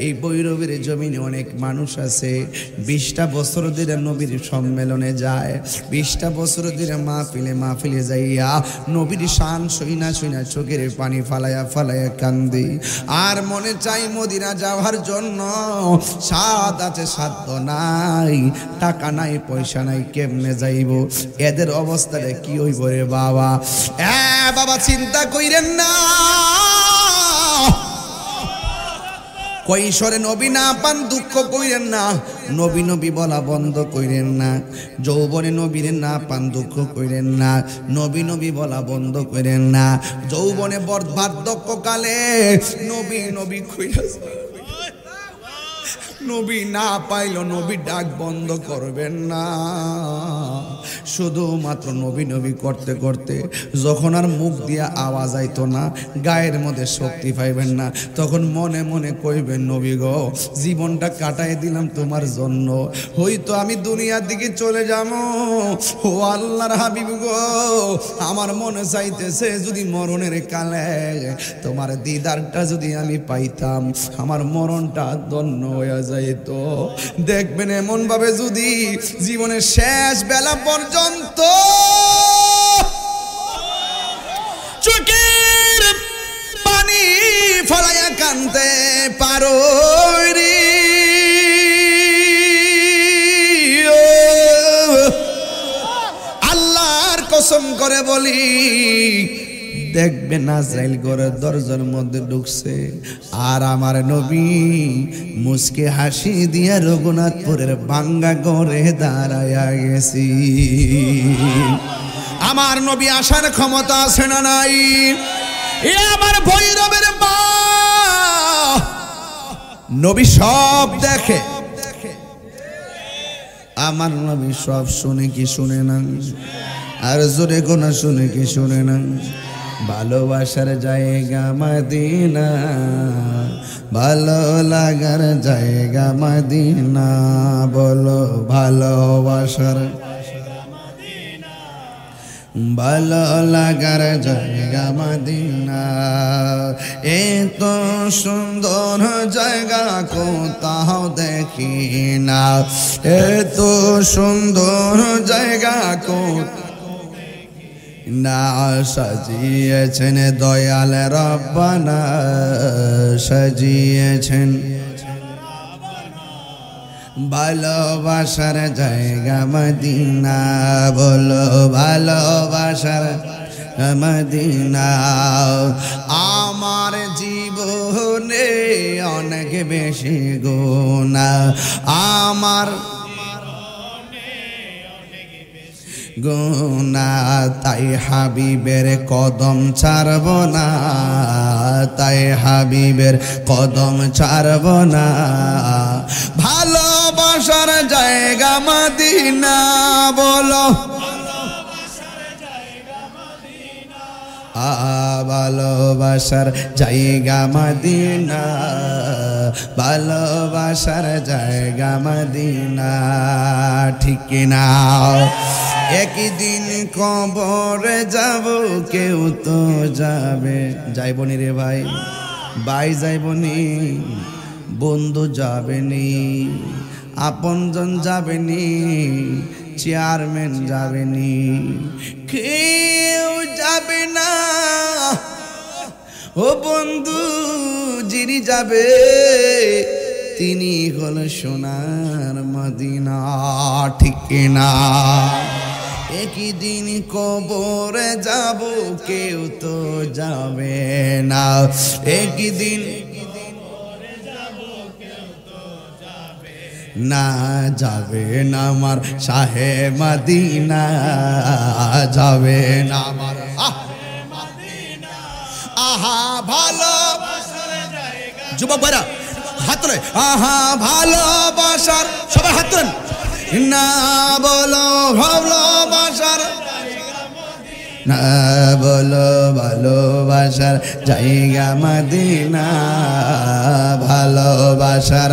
এই বৈরবের জমিনে অনেক মানুষ আছে 20টা বছর ধরে নবীর সম্মেলনে যায়, 20টা বছর ধরে মাহফিলে যাইয়া নবীর শান শুইনা শুইনা চোখের পানি ফালায়া ফালায়া কান্দে। আর মনে চাই মদিনা যাওয়ার জন্য, সাদ আছে সাধ্য নাই, টাকা নাই পয়সা নাই, কেমনে যাইব? এদের অবস্থাটা কি হইব রে বাবা? বাবা চিন্তা কইরেন না, কৈশোরে নবী না পান দুঃখ কইরেন না, নবী নবী বলা বন্ধ কইরেন না। যৌবনে নবীর না পান দুঃখ কইরেন না, নবী নবী বলা বন্ধ কইরেন না। যৌবনে বার্ধক্যকালে নবী নবী কইরা নবী না পাইল নবী ডাক বন্ধ করবেন না। শুধুমাত্র নবী নবী করতে করতে যখন আর মুখ দিয়ে আওয়াজ আইতো না, গায়ের মধ্যে শক্তি পাইবেন না, তখন মনে মনে কইবেন নবী গো জীবনটা কাটাই দিলাম তোমার জন্য, হয়তো আমি দুনিয়ার দিকে চলে যাবো। ও আল্লাহর হাবিব গো, আমার মনে চাইতেছে যদি মরণের কালে তোমার দিদারটা যদি আমি পাইতাম, আমার মরণটা ধন্য হয়ে যাইত। দেখবেন এমন ভাবে যদি জীবনের শেষ বেলা পর্যন্ত চোখের পানি ফলাইয়া কানতে পারো রে, আল্লাহর কসম করে বলি দেখবেন আজরাইল ঘরের দরজার মধ্যে ঢুকছে আর আমার নবী মুস্কি হাসি দিয়া রঘুনাথপুরের ভাঙ্গা ঘরে দাঁড়ায়া গেছি। আমার নবী আসার ক্ষমতা আছে না নাই? এ আমার ভৈরবের মা, নবী সব দেখে, আমার নবী সব শুনে কি শুনে না? আর জোরে কোনা শুনে কি শুনে না? ভালোবাসার জায়গা মদিনা, ভালো লাগার জায়গা মদিনা, বলো ভালোবাসার ভালো লাগার জায়গা মদিনা, এত সুন্দর জায়গা কোথাও দেখি না, এত সুন্দর জায়গা কোথাও না, সাজিয়েছেন দয়াল রব্বানা, সাজিয়েছেন ভালোবাসার জায়গা মদিনা, বলো ভালোবাসার মদিনা। আমার জীবনে অনেক বেশি গুনাহ, আমার গুনাহ, তাই হাবিবের কদম ছাড়ব না, তাই হাবিবের কদম ছাড়ব না, ভালোবাসার জায়গা মদিনা, বলো ভালোবাসার জায়গা মদিনা, ভালোবাসার জায়গা মদিনা, ঠিক না? একদিন কবরে যাব, কেউ তো যাবে, যাইবনি রে ভাই, ভাই যাইবনি, বন্ধু যাবেনি, আপনজন যাবেনি, চেয়ারম্যান যাবেনি, কেউ যাবে না। ও বন্ধু, যিনি যাবে তিনি হল সোনার মদিনা, ঠিক না? একই দিন কবরে যাব, কেউ তো যাবে না, একই দিন না যাবে না আমার শাহে মদিনা, যাবে না আমার আহা ভালোবাসার জায়গা। যুবক ভাইরা হাত তোলে, আহা ভালোবাসার, সবাই হাত তোলেন না, বলো ভালোবাসার, না বলো ভালোবাসার জায়গা মদিনা, ভালোবাসার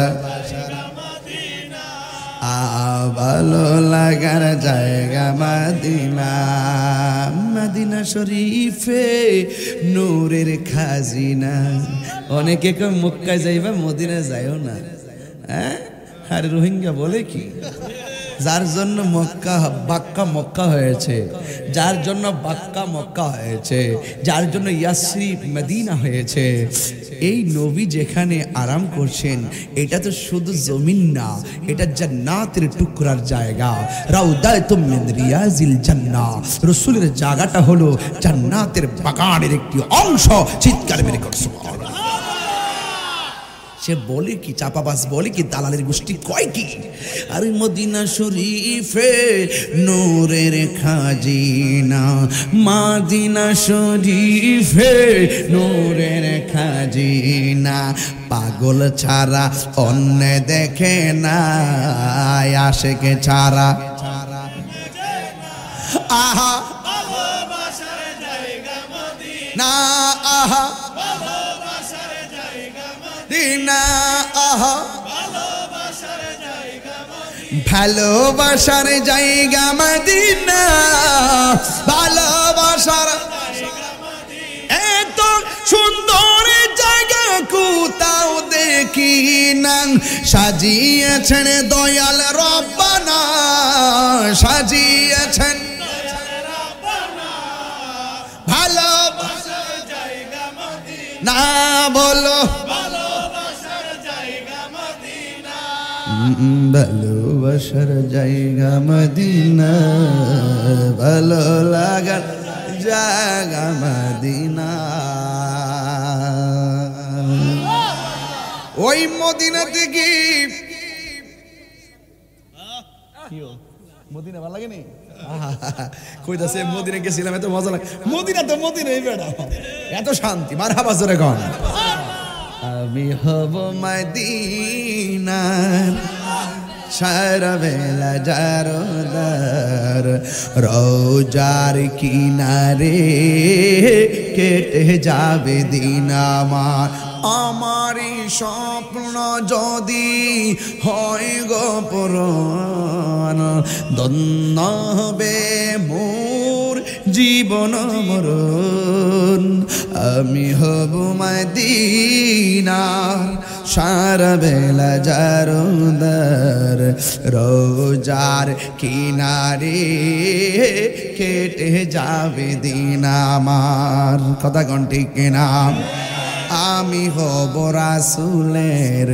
ভালো লাগার জায়গা মদিনা, মদিনা শরীফে নূরের খাজিনা। অনেকে কয় মক্কা যাইবা, মদিনা যাইও না। হ্যাঁ, আর রোহিঙ্গা বলে কি? যার জন্য বাক্কা মক্কা হয়েছে, যার জন্য বাক্কা মক্কা হয়েছে, যার জন্য ইয়াসরিব মদিনা হয়েছে, এই নবী যেখানে আরাম করছেন এটা তো শুধু জমিন না, এটা জান্নাতের টুকরার জায়গা। রাউদাতুম মিন রিয়াজিল জান্নাহ, রাসূলের জায়গাটা হলো জান্নাতের বাগানের একটি অংশ। চিৎকার মেরে কর সুবহানাল্লাহ। সে বলে কি, চাপাবাস বলে কি, দালালের গোষ্ঠী কয় কি? আর মদিনা শরীফে নূরের খাজিনা, মদিনা শরীফে নূরের খাজিনা, পাগল ছাড়া অন্য দেখে না, আশেকে ছাড়া আহা ভালোবাসার জায়গা মদিনা, না আহা ভালোবাসার জায়গা দিনা মদিনা, আহা ভালোবাসার জায়গা মদিনা, ভালোবাসার জায়গা মদিনা, ভালোবাসার জায়গা মদিনা। এত সুন্দর জায়গা কোথাও দেখি না, সাজিয়েছেন দয়াল রব্বানা, সাজিয়েছেন ভালোবাসার জায়গা মদিনা, না বলো ভালোবাসার জায়গা মদিনা, ভালোবাসার জায়গা মদিনা, ভালো লাগার জায়গা মদিনা। ওই মদিনা থেকে মদিনা ভালো লাগেনি? কইতাছে মদিনা গেছিলাম, এত মজা লাগে। মদিনা তো মদিনাই বেড়া, এত শান্তি। মারহাবা জোরে কোন। আমি হব মদিনার সারা বেলা জারদার, রোজার কিনারে কেটে যাবে দিন আমার। আমারই স্বপ্ন যদি হয় গো পূরণ, ধন্য হবে মোর জীবন মরণ। আমি হব মদিনার সারা বেলা জারদার, রোজার কিনারে কেটে যাবে দিন আমার। কথা কোন ঠিক কিনা? আমি হব রাসূলের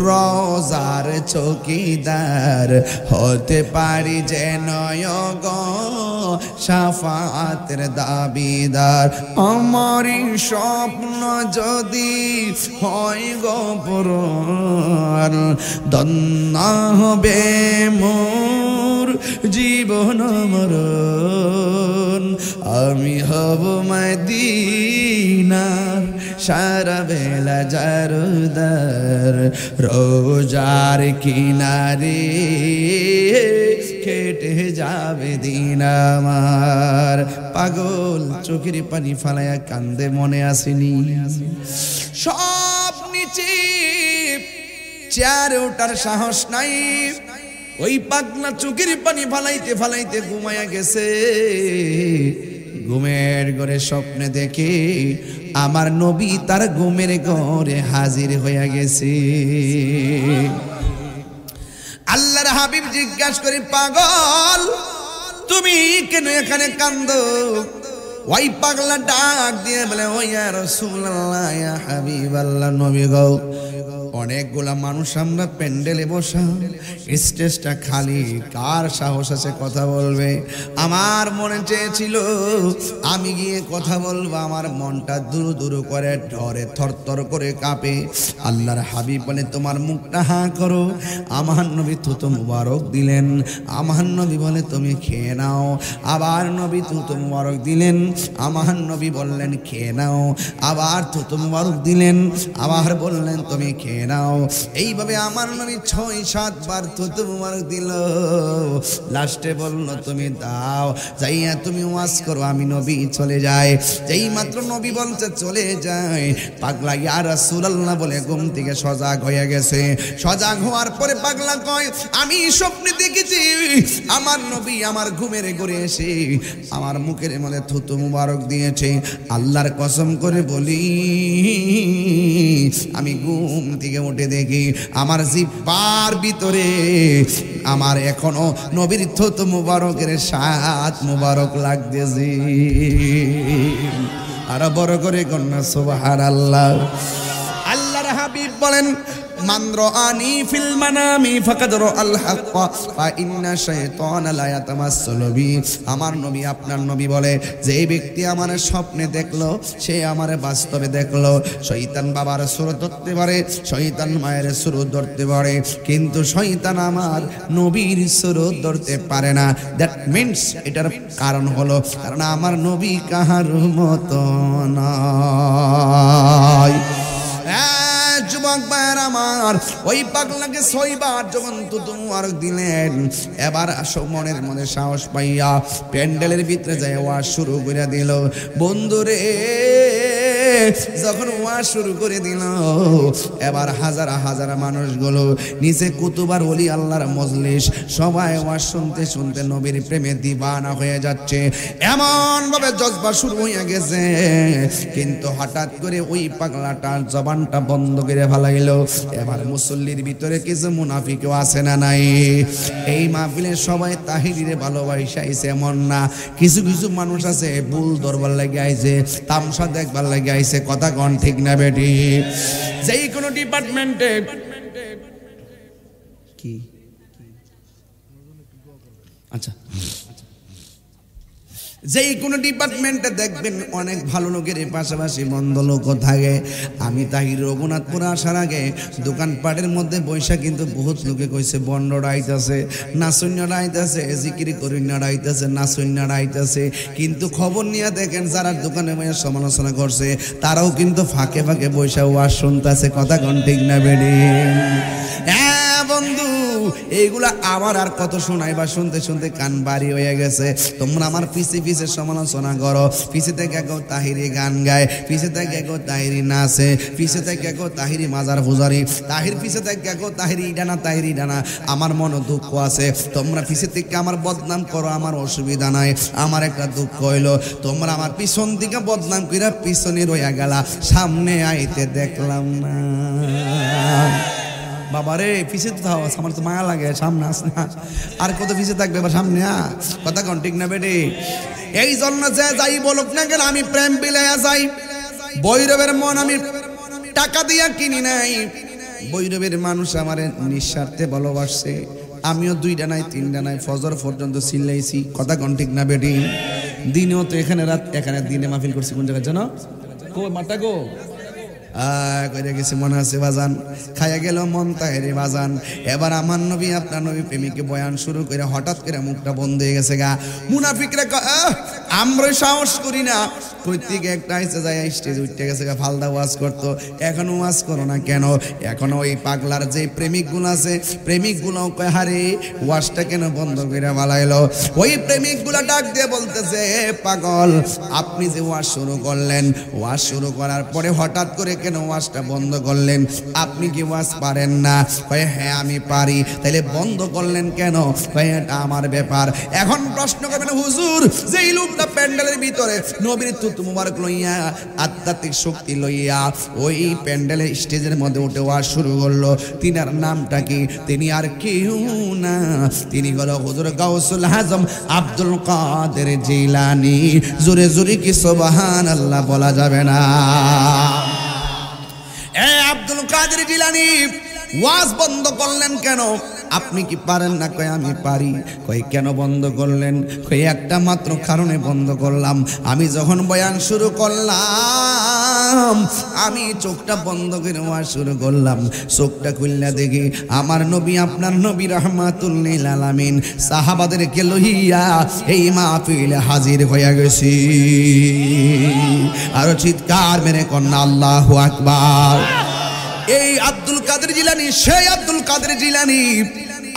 রোজার চৌকিদার, হতে পারি যেন গো শাফাতের দাবিদার। আমারই স্বপ্ন যদি হয় গো পূরণ, ধন্য হবে মোর জীবন মরণ। আমি হব মদিনার সারা বেলা জারদার, রোজার কিনারে কেটে যাবে দিন আমার। পাগল চোখের পানি ফালায়া কান্দে, মনে আসেনি? সব নিচে চেয়ারে ওঠার সাহস নাই, ওই পাগলা চোখের পানি ফালাইতে ফালাইতে ঘুমায়া গেছে। ঘুমের ঘরে স্বপ্নে দেখে আমার নবী তার ঘুমের ঘরে হাজির হয়ে গেছে। আল্লাহর হাবিব জিজ্ঞাসা করে, পাগল তুমি কেন এখানে কান্দো? ওই পাগলা ডাক দিয়ে বলে, ও ইয়া রাসূলুল্লাহ, ইয়া হাবিবাল্লাহ, নবী গো, অনেকগুলা মানুষ আমরা প্যান্ডেলে বসা, স্টেজটা খালি, কার সাহস আছে কথা বলবে? আমার মনে চেয়েছিল আমি গিয়ে কথা বলবো, আমার মনটা দুরু দুরু করে ডরে থরথর করে কাঁপে। আল্লাহর হাবিব বলে, তোমার মুখটা হাঁ করো। আমার নবী থুতু মুবারক দিলেন। আমার নবী বলে, তুমি খেয়ে নাও। আবার নবী থুতু মুবারক দিলেন। আমার নবী বললেন, খেয়ে নাও। আবার থুতু মুবারক দিলেন। আবার বললেন, তুমি খেয়ে নাও। এইভাবে আমার নবী ৬-৭ বার থুতু মুবারক দিল। লাস্টে বলল, তুমি দাও, যাইয়া তুমি ওয়াজ করো, আমি নবী চলে যাই। যেই মাত্র নবী বলছে চলে যায়, পাগলা ইয়া রাসূলুল্লাহ বলে ঘুম থেকে সজাগ হয়ে গেছে। সজাগ হওয়ার পরে পাগলা কয়, আমি স্বপ্নে দেখেছি আমার নবী আমার ঘুমের ঘরে এসে আমার মুখের মধ্যে থুতু মুবারক দিয়েছে। আল্লাহর কসম করে বলি, আমি ঘুম থেকে উঠে দেখি আমার জিহ্বার ভিতরে আমার এখনো নবীর থুতু মুবারকের স্বাদ মুবারক লাগতেছে। আর বড় করে কন্যা সুবহানাল্লাহ। আল্লাহর হাবিব বলেন, মান রাআনি ফিল মানামি ফাকাদ রাআল হক ফা ইন্না শাইতানা লা ইয়াতামাসসালু বি। আমার নবী, আপনার নবী বলে, যে ব্যক্তি আমার স্বপ্নে দেখলো সে আমার বাস্তবে দেখলো। শয়তান বাবার সুরত ধরতে পারে, শয়তান মায়ের সুরত ধরতে পারে, কিন্তু শয়তান আমার নবীর সুরত ধরতে পারে না। দ্যাট মিন্স, এটার কারণ হলো কারণ আমার নবী কাহার মতো নয়। যুবক ভাইয়ের আমার, আমার ওই পাগলাকে 6 বার যখন তুতু মুবারক দিলেন, এবার মনের মধ্যে সাহস পাইয়া প্যান্ডেলের ভিতরে যায় ওয়াজ শুরু করে দিল। বন্ধুরে যখন ওয়াজ শুরু করে দিল, এবার হাজার হাজার মানুষগুলো নিচে কুতুবার ওলি আল্লাহর মজলিস সবাই ওয়াজ শুনতে শুনতে নবীর প্রেমে দিবানা হয়ে যাচ্ছে। এমন ভাবে জজবা শুরু হয়ে গেছে, কিন্তু হঠাৎ করে ওই পাগলাটার জবানটা বন্ধ করে ফেলাইল। এবার মুসল্লির ভিতরে কিছু মুনাফিকও আছে না নাই? এই মাহফিলে সবাই তাহিরিরে ভালোবাসা আইছে এমন না, কিছু কিছু মানুষ আছে ভুল ধরবার লাগে আইছে, তামসা দেখবার লাগে আইছে। কথা কোন ঠিক না বেটি? যেই কোনো ডিপার্টমেন্টে কি আচ্ছা যেই কোনো ডিপার্টমেন্টে দেখবেন অনেক ভালো লোকের পাশাপাশি মন্দ লোকও থাকে। আমি তাহির রঘুনাথপুর আসার আগে দোকানপাটের মধ্যে বৈশা কিন্তু বহুত লোকে কইছে বন্ডরা আইতাছে, নাচন্যরা আইতাছে, জিকিরি করিন্যরা আইতাছে, নাচন্যরা আইতাছে। কিন্তু খবর নিয়ে দেখেন যারা দোকানে বসে সমালোচনা করছে তারাও কিন্তু ফাঁকে ফাঁকে বৈশা ওয়াজ শুনতেছে। কথা কোন ঠিক না বেডি? হ্যাঁ বন্ধু, এইগুলা আমার আর কত শোনাইবা, শুনতে শুনতে কান বাড়ি হয়ে গেছে। তোমরা আমার পিছে পিছে সমালোচনা করো, পিছে থেকে কেউ তাহিরি গান গায়, পিছে থেকে কেউ তাহিরি নাচে, পিছে থেকে কেউ তাহিরি মাজার পূজারি, তাহির পিছে থেকে কেউ তাহিরি ডানা তাহিরি ডানা। আমার মনে দুঃখ আছে, তোমরা পিছে থেকে আমার বদনাম করো, আমার অসুবিধা নাই। আমার একটা দুঃখ হইলো তোমরা আমার পিছন দিকে বদনাম কইরা পিছনে রইয়া গেলা, সামনে আইতে দেখলাম না। বাবারে পিছে তো থাও, আমার তো মায়া লাগে, সামনে আস না। আর কত পিছে থাকবে, এবার সামনে আ। কথা কোন ঠিক না বেটি? এই জন্য যে যাই বলুক না কেন, আমি প্রেম বিলাইয়া যাই। বৈরবের মন আমি টাকা দিয়া কিনি নাই। বৈরবের মানুষ আমার নিঃস্বার্থে ভালোবাসছে। আমিও 2টা নাই 3টা নাই ফজর পর্যন্ত চিল্লাইছি। কথা কোন ঠিক না বেটি? দিনেও তো এখানে রাত, এখানে দিনে মাহফিল করছি। কোন জায়গায় জানো? কো মাটা গো কইরা গেছে মনে আছে বাজান, খাইয়া গেল মন তাহেরি বাজান। এবার আমার নবী আপনার নবী প্রেমিকে বয়ান শুরু করে হঠাৎ করে মুখটা বন্ধ হয়ে গেছে গা। মুনাফিকরা আমরা সাহস করি না, প্রত্যেকে একটা আইসে যায় স্টেজ উঠতে গেছে গা, ফালদা ওয়াজ করতো। এখন ওয়াজ করো না কেন? এখন ওই পাগলার যে প্রেমিকগুলো আছে, প্রেমিকগুলো কয় হারে ওয়াজটা কেন বন্ধ করে বালাইলো? ওই প্রেমিকগুলা ডাক দিয়ে বলতেছে, পাগল আপনি যে ওয়াজ শুরু করলেন, ওয়াজ শুরু করার পরে হঠাৎ করে কেন ওয়াজটা বন্ধ করলেন? আপনি কি ওয়াজ পারেন না? কয় হ্যাঁ আমি পারি। তাইলে বন্ধ করলেন কেন? কয় এটা আমার ব্যাপার। এখন প্রশ্ন করবেন হুজুর, যেই লোকটা প্যান্ডেলের ভিতরে নবীর তুতু মুবারক লইয়া, আধ্যাত্মিক শক্তি লইয়া ওই প্যান্ডেলের স্টেজের মধ্যে উঠে ওয়াজ শুরু করলো, তিনার নামটা কি? তিনি আর কেউ না, তিনি হলো হুজুর গাউসুল আজম আব্দুল কাদের জিলানী। জোরে জোরে কি সুবহানাল্লাহ বলা যাবে না? আব্দুল কাদের জিলানী ওয়াজ বন্ধ করলেন কেন? আপনি কি পারেন না? কয় আমি পারি। কয় কেন বন্ধ করলেন? কয় একটা মাত্র কারণে বন্ধ করলাম। আমি যখন বয়ান শুরু করলাম, আমি চোখটা বন্ধ করে ওয়াজ শুরু করলাম, চোখটা খুললা দেখি আমার নবী আপনার নবী রাহমাতুল লিল আলামিন সাহাবাদেরকে লইয়া এই মাহফিলে হাজির হয়ে গেছি। আর চিৎকার মেরে কন্যা আল্লাহু আকবার। এই আব্দুল কাদের জিলানী, সেই আব্দুল কাদের জিলানী।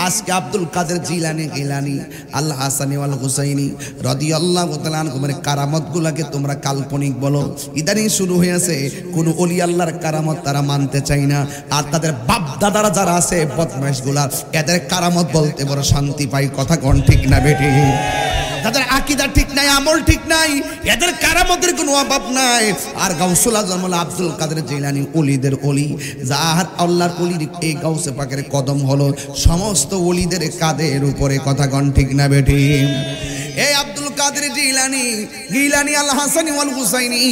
আজকে আব্দুল কাদের জিলানী গিলানী আল হাসানী ওয়াল হুসাইনী রাদিয়াল্লাহু তাআলা আনহুমের কারামতগুলোকে তোমরা কাল্পনিক বলো। ইদানিং শুরু হয়েছে কোন ওলি আল্লাহর কারামত তারা মানতে চায় না। আর তাদের বাপ দাদারা যারা আছে বদমাইশগুলা, এদের কারামত বলতে বড় শান্তি পাই। কথা কোন ঠিক না বেটি? তাদের আকীদা ঠিক নাই, আমল ঠিক নাই, এদের কারামতের কোনো অভাব নাই। আর গাউসুল আজম আব্দুল কাদের জিলানী ওলিদের ওলি, যার আল্লাহর ওলির এই গাউসে পাকের কদম হলো সমস্ত ওলিদের কাদের উপরে। কথা কোন ঠিক না বেটি? এই আব্দুল কাদের জিলানী গিলানী আল হাসানী ওয়াল হুসাইনী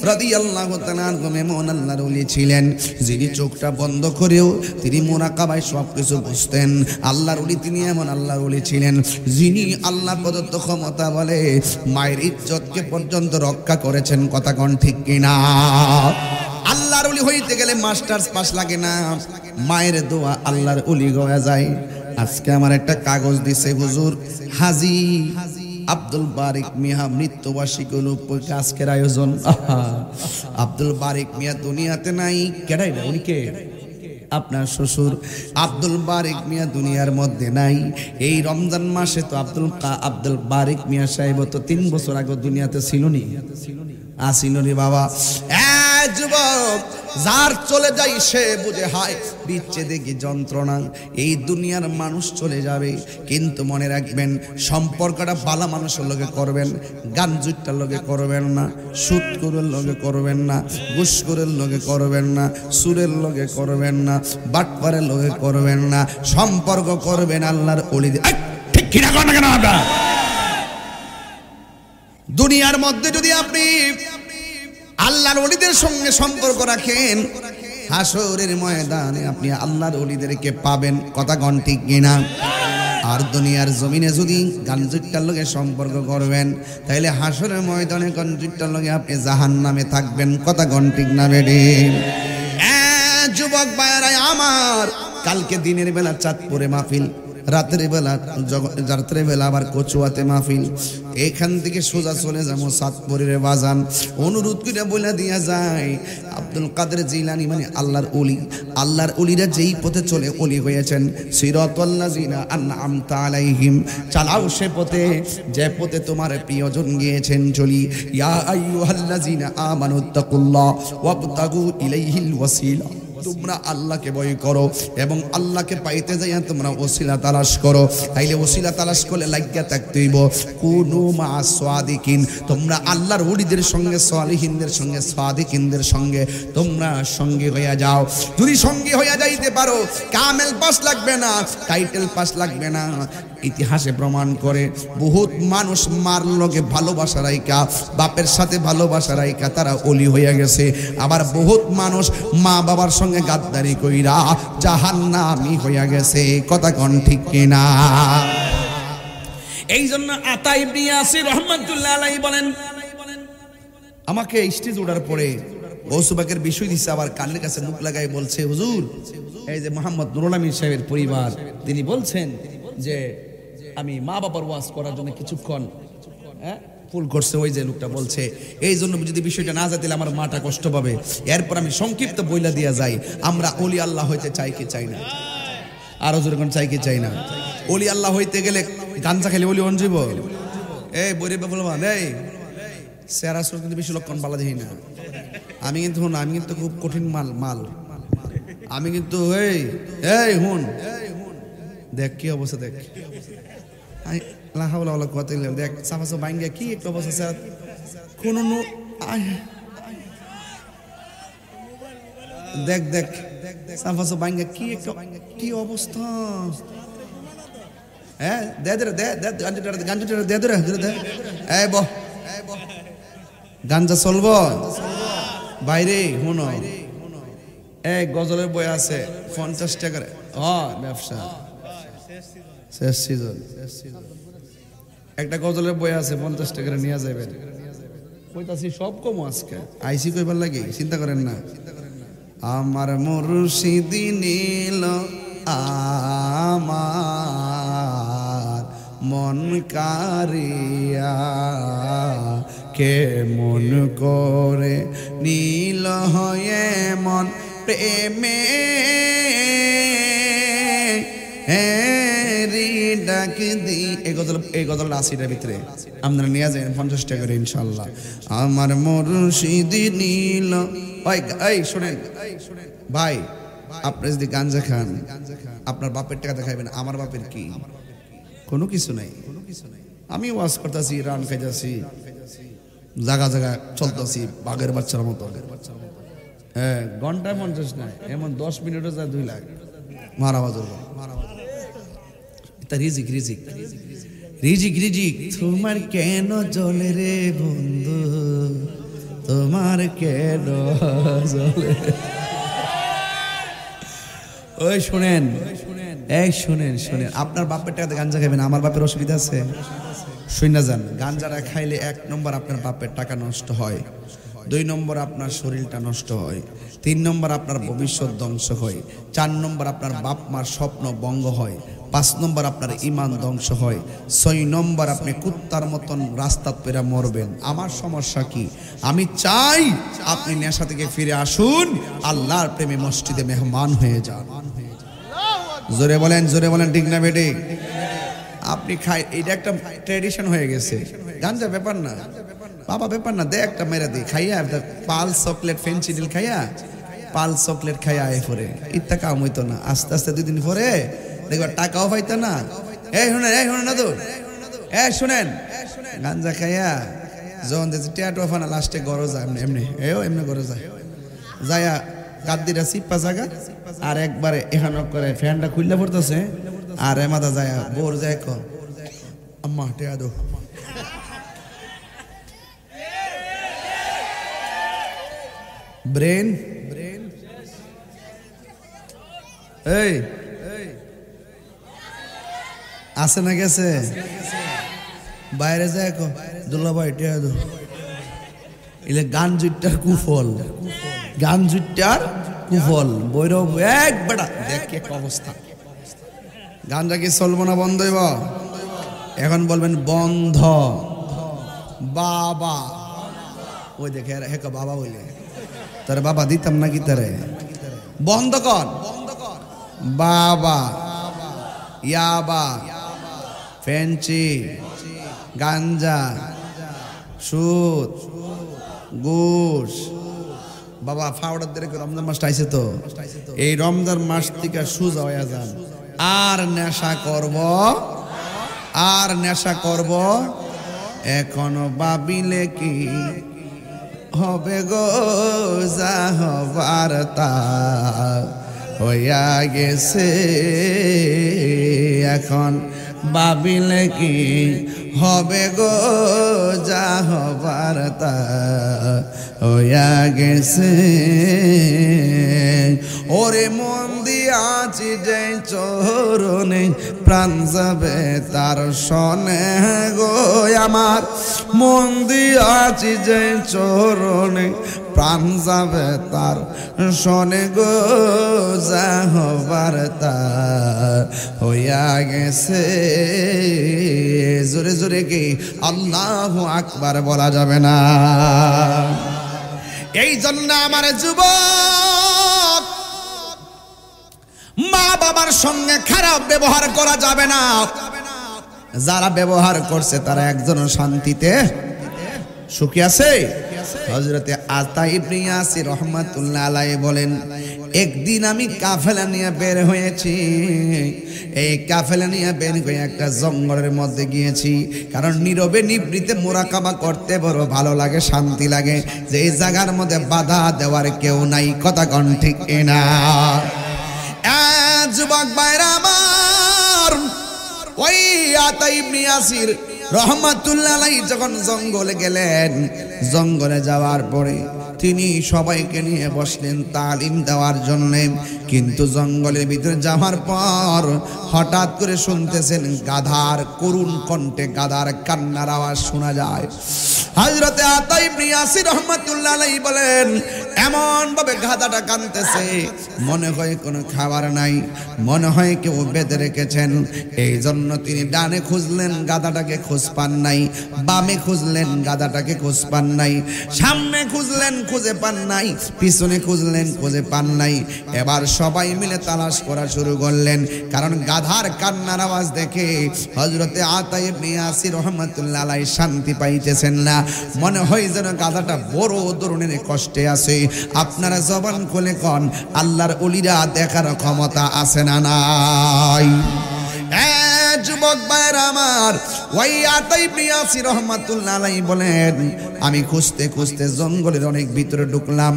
রাদিয়াল্লাহু তাআলা আনহুম এমন আল্লাহর ওলি ছিলেন, যিনি চোখটা বন্ধ করেও তিনি মুরাকাবায় সবকিছু বুঝতেন। আল্লাহর ওলি তিনি এমন আল্লাহর ওলি ছিলেন, যিনি আল্লাহ প্রদত্ত ক্ষমতা বলে মায়ের ইজ্জতকে পর্যন্ত রক্ষা করেছেন। কথা কোন ঠিক কিনা? আল্লাহর ওলি হইতে গেলে মাস্টার্স পাস লাগে না, মায়ের দোয়া আল্লাহর ওলি হয়ে যায়। আজকে আমার একটা কাগজ দিছে হুজুর হাজী আব্দুল বারিক মিয়া মৃত্যুবার্ষিকী উপলক্ষে আজকের আয়োজন। আব্দুল বারিক মিয়া দুনিয়াতে নাই। কেডাই না? উনি কে? আপনার শ্বশুর আব্দুল বারিক মিয়া দুনিয়ার মধ্যে নাই। এই রমজান মাসে তো আব্দুল বারিক মিয়া সাহেব তো 3 বছর আগে দুনিয়াতে ছিল নি, আসিল রে বাবা। যুবক, যার চলে যায় সে বুঝে হায় বিচ্ছেদে কি যন্ত্রণা। এই দুনিয়ার মানুষ চলে যাবে, কিন্তু মনে রাখবেন সম্পর্কটা ভালো মানুষের লগে করবেন, গাঞ্জুটার লগে করবেন না, সুদখোরের লগে করবেন না, ঘুষখোরের লগে করবেন না, সুরের লগে করবেন না, বাটপারের লগে করবেন না। সম্পর্ক করবেন আল্লাহর ওলিদের। ঠিক কিনা কোন কেন? দুনিয়ার মধ্যে যদি আপনি আল্লাহর ওলিদের সঙ্গে সম্পর্ক রাখেন, হাসরের ময়দানে আপনি আল্লাহর ওলিদেরকে পাবেন। কথা কোন ঠিক কিনা? আর দুনিয়ার জমিনে যদি গাঞ্জুটার লগে সম্পর্ক করবেন, তাহলে হাসরের ময়দানে গাঞ্জুটার লগে আপনি জাহান্নামে থাকবেন। কথা কোন ঠিক না বেডি? যুবক ভাইরা আমার, কালকে দিনের বেলা চাঁদপুরে মাহফিল, রাতের বেলা আবার কচুয়াতে মাহফিল। এখান থেকে সোজা চলে যাবো চাঁদপুরের বাজান। অনুরোধ করে বলে দিয়া যায়, আব্দুল কাদের জিলানী মানে আল্লাহর ওলি, আল্লাহর ওলিরা যেই পথে চলে ওলি হয়েছেন, সিরাতাল্লাযিনা আনআমতা আলাইহিম, চালাও সে পথে যে পথে তোমার প্রিয়জন গিয়েছেন চলি। ইয়া আইয়ুহাল্লাযিনা আমানুত্তাকুল্লাহ ওয়াবতাগু ইলাইহিল ওয়াসিলা, তোমরা আল্লাহকে ভয় করো এবং আল্লাহকে পাইতে যাইয়া তোমরা ওসিলা তালাশ করো। তাইলে ওসিলা তালাশ করলে লাগিয়া থাকতে হইব কুনু মা সাদিকিন, তোমরা আল্লাহর ওলিদের সঙ্গে, সালিহিনদের সঙ্গে, সাদিকিনদের সঙ্গে তোমরা সঙ্গী হইয়া যাও। যদি সঙ্গী হইয়া যাইতে পারো, কামেল পাস লাগবে না, টাইটেল পাস লাগবে না। ইতিহাসে প্রমাণ করে বহুত মানুষ মার লগে ভালোবাসা রাইকা, বাপের সাথে ভালোবাসা রাইকা তারা ওলি হইয়া গেছে। আবার বহুত মানুষ মা বাবার সঙ্গে গাদ্দারি কইরা জাহান্নামী হইয়া গেছে। কথা কোন ঠিক কিনা? এই জন্য আতা ইবনে ইয়াসির রাহমাতুল্লাহ আলাইহি বলেন, আমাকে স্টেজ ওঠার পরে গৌসুবাকের বিষয় দিচ্ছে, আবার কানের কাছে মুখ লাগাই বলছে, হুজুর এই যে মোহাম্মদ নুরুল আমিন সাহেবের পরিবার, তিনি বলছেন যে আমি মা বাবার ওয়াজ করার জন্য কিছুক্ষণ ফুল করছে। ওই যে লোকটা বলছে, এই জন্য যদি বিষয়টা না জানতে আমার মাটা কষ্ট পাবে। এরপর আমি সংক্ষিপ্ত বইলা দিয়া যাই, আমরা ওলি আল্লাহ হইতে চাই কি চাই না? আরো যেরকম চাই কি চাই না? ওলি আল্লাহ হইতে গেলে গাঞ্জা খেলে ওলি অঞ্জিব? এই বইরে বলবান, এই সেরা সুর কিন্তু বেশি লক্ষণ পালা দেখি না। আমি কিন্তু খুব কঠিন মাল। আমি কিন্তু এই হুন দেখ কি অবস্থা, দেখ দেখ সাফাসো বাইঙ্গা কি একটা অবস্থা স্যার। কোন দেখ দেখ সাফাসো বাইঙ্গা কি একটা কি অবস্থা। হ্যাঁ দে দে দে গাঞ্জা দে দে দে। এই বহ গাঞ্জা চলবো বাইরে হুনো। এই গজলের বই আছে 50 টাকার ব্যবসা, শেষ সিজন। একটা গজলের বই আছে 50 টাকা নিয়ে যাবেন। কইতাছি সব কম আজকে আইসি কইবার লাগে, চিন্তা করেন না। আমার মুর্শিদি নীল আমার মন কারিয়া, কে মন করে নীল হয়ে মন প্রেমে ডাক দি। এই গজল 80টার ভিতরে আপনারা নিয়ে যান 50 টাকা করে ইনশাল্লাহ। আমার মুর্শিদি নীল। এই শোনেন ভাই, আপনি যদি গাঞ্জা খান আপনার বাপের টাকা দেখাবেন, আমার বাপের কি? কোনো কিছু নাই। আমি ওয়াজ করতেছি, রান খাইতেছি, জায়গা জায়গা চলতেছি বাঘের বাচ্চার মতো। হ্যাঁ ঘন্টায় 50 নাই, এমন 10 মিনিটে যায় 2 লাখ মারা বাজর। রিজিক রিজিক রিজিক রিজিক তোমার কেন জ্বলে রে বন্ধু, তোমার কেন জ্বলে। ওই শুনেন, এই শুনেন, আপনার বাপের টাকাতে গাঞ্জা খাবেন, আমার বাপের অসুবিধা আছে? শুনে যান, গাঞ্জাটা খাইলে 1 নম্বর আপনার বাপের টাকা নষ্ট হয়, 2 নম্বর আপনার শরীরটা নষ্ট হয়, 3 নম্বর আপনার ভবিষ্যৎ ধ্বংস হয়, 4 নম্বর আপনার বাপ মার স্বপ্ন ভঙ্গ হয়, 5 নম্বর আপনার ঈমান ধ্বংস হয়, 6 নম্বর আপনি কুত্তার মতন রাস্তা পেরা মরবেন। আমার সমস্যা কি? আমি চাই আপনি নেশা থেকে ফিরে আসুন, আল্লাহর প্রেমে মসজিদে মেহমান হয়ে যান। জোরে বলেন ঠিক না বেটে? আপনি খাই, এটা একটা ট্র্যাডিশন হয়ে গেছে। গাঞ্জা ব্যাপার না বাবা, ব্যাপার না, দে একটা মেরে দিই খাইয়া, পাল চকলেট ফেন্সিডিল খাইয়া, পাল চকলেট খাইয়া আয় পরে ইত্যা কাম হইতো না। আস্তে আস্তে 2 দিন পরে দেখবার টাকাও পাইতো না। এই শুনেন না তো, শুনেন, গাঞ্জা খাইয়া যখন দেখছি টেটো ফানা লাস্টে গরো যায় এমনি এমনি গরো যায়, যাইয়া কাদ্দিরা চিপ্পা জায়গা আর একবারে এখানে করে ফ্যানটা খুললে পড়তেছে আর মাথা যায় বোর যায় আম্মা টেয়া দো। ব্রেন এই আসে না গেছে বাইরে যায় দুল্লা ভাই টেয়া দো। এলে গান জুটটার কুফল, গান জুটটার কুফল। বৈরব এক বেটা দেখ কি অবস্থা। গানটা কি চলবো না বন্ধ হইব? এখন বলবেন বন্ধ। বাবা ওই দেখে হেকা বাবা বলে তার বাবা দিতাম নাকি তারে? বন্ধ কর বাবা, ইয়াবা, ফেন্সি, গাঞ্জা, সুদ, ঘুষ। বাবা ফাউডার দিয়ে রমজান মাসটা আইছে তো, এই রমজান মাস থেকে সুজা হয়ে যান। আর নেশা করব এখনো ভাবিলে কি হবে গো, যা হবার তা হইয়া গেছে। এখন ভাবিলে কি হবে গো, যা হবার তা হইয়া গেছে। ওরে মন দিয়াছি যে চরণে, প্রাণ যাবে তার শনে গো আমার। মন দিয়াছি যে চরণে, প্রাণ যাবে তার শনে গো, যা হবার তা হইয়া গেছে। জোরে জোরে কি আল্লাহু আকবার বলা যাবে না? এই জন্য আমার যুবক, মা বাবার সঙ্গে খারাপ ব্যবহার করা যাবে না। যারা ব্যবহার করছে তারা একজনও শান্তিতে সুখী আছে? হযরতে আতা ইবনে ইয়াসির রাহমাতুল্লাহ আলাইহি বলেন, একদিন আমি কাফেলা নিয়ে বের হয়েছি। এই কাফেলা নিয়ে বের হয়ে একটা জঙ্গলের মধ্যে গিয়েছি, কারণ নীরবে নিবৃতে মুরাকাবা করতে বড় ভালো লাগে, শান্তি লাগে, যে এই জায়গার মধ্যে বাধা দেওয়ার কেউ নাই। কথা কোন ঠিক না? যুবক ভাইরা আমার, ওই আতা ইবনে ইয়াসির রাহমাতুল্লাহ আলাইহি যখন জঙ্গলে গেলেন, জঙ্গলে যাওয়ার পরে তিনি সবাইকে নিয়ে বসলেন তালিম দেওয়ার জন্য। কিন্তু জঙ্গলের ভিতরে যাওয়ার পর হঠাৎ করে শুনতেছেন গাধার করুণ কণ্ঠে গাধার কান্নার আওয়াজ শোনা যায়। হযরতে আতা ইবনে ইয়াসির রাহমাতুল্লাহ আলাইহি বলেন, এমন ভাবে গাধাটা কাঁদতেছে, মনে হয় কোনো খাবার নাই, মনে হয় কেউ বেঁধে রেখেছেন। এই জন্য তিনি ডানে খুঁজলেন, গাধাটাকে খোঁজ পান নাই। বামে খুঁজলেন, গাধাটাকে খোঁজ পান নাই। সামনে খুঁজলেন, খুঁজে পান নাই। পিছনে খুঁজলেন, খুঁজে পান নাই। এবার সবাই মিলে তালাশ করা শুরু করলেন, কারণ গাধার কান্নার আওয়াজ দেখে হযরতে আতা ইবনে ইয়াসির রাহমাতুল্লাহ আলাইহি শান্তি পাইতেছেন না। মনে হয় যেন গাধাটা বড় ধরনের কষ্টে আছে। আপনারা জবান খুলে কোন, আল্লাহর ওলিরা দেখার ক্ষমতা আছে না নাই? যুবক ভাইরা আমার, ওই আতা ইবনে ইয়াসির রাহমাতুল্লাহ আলাইহি বলেন, আমি খুঁজতে খুঁজতে জঙ্গলের অনেক ভিতরে ঢুকলাম।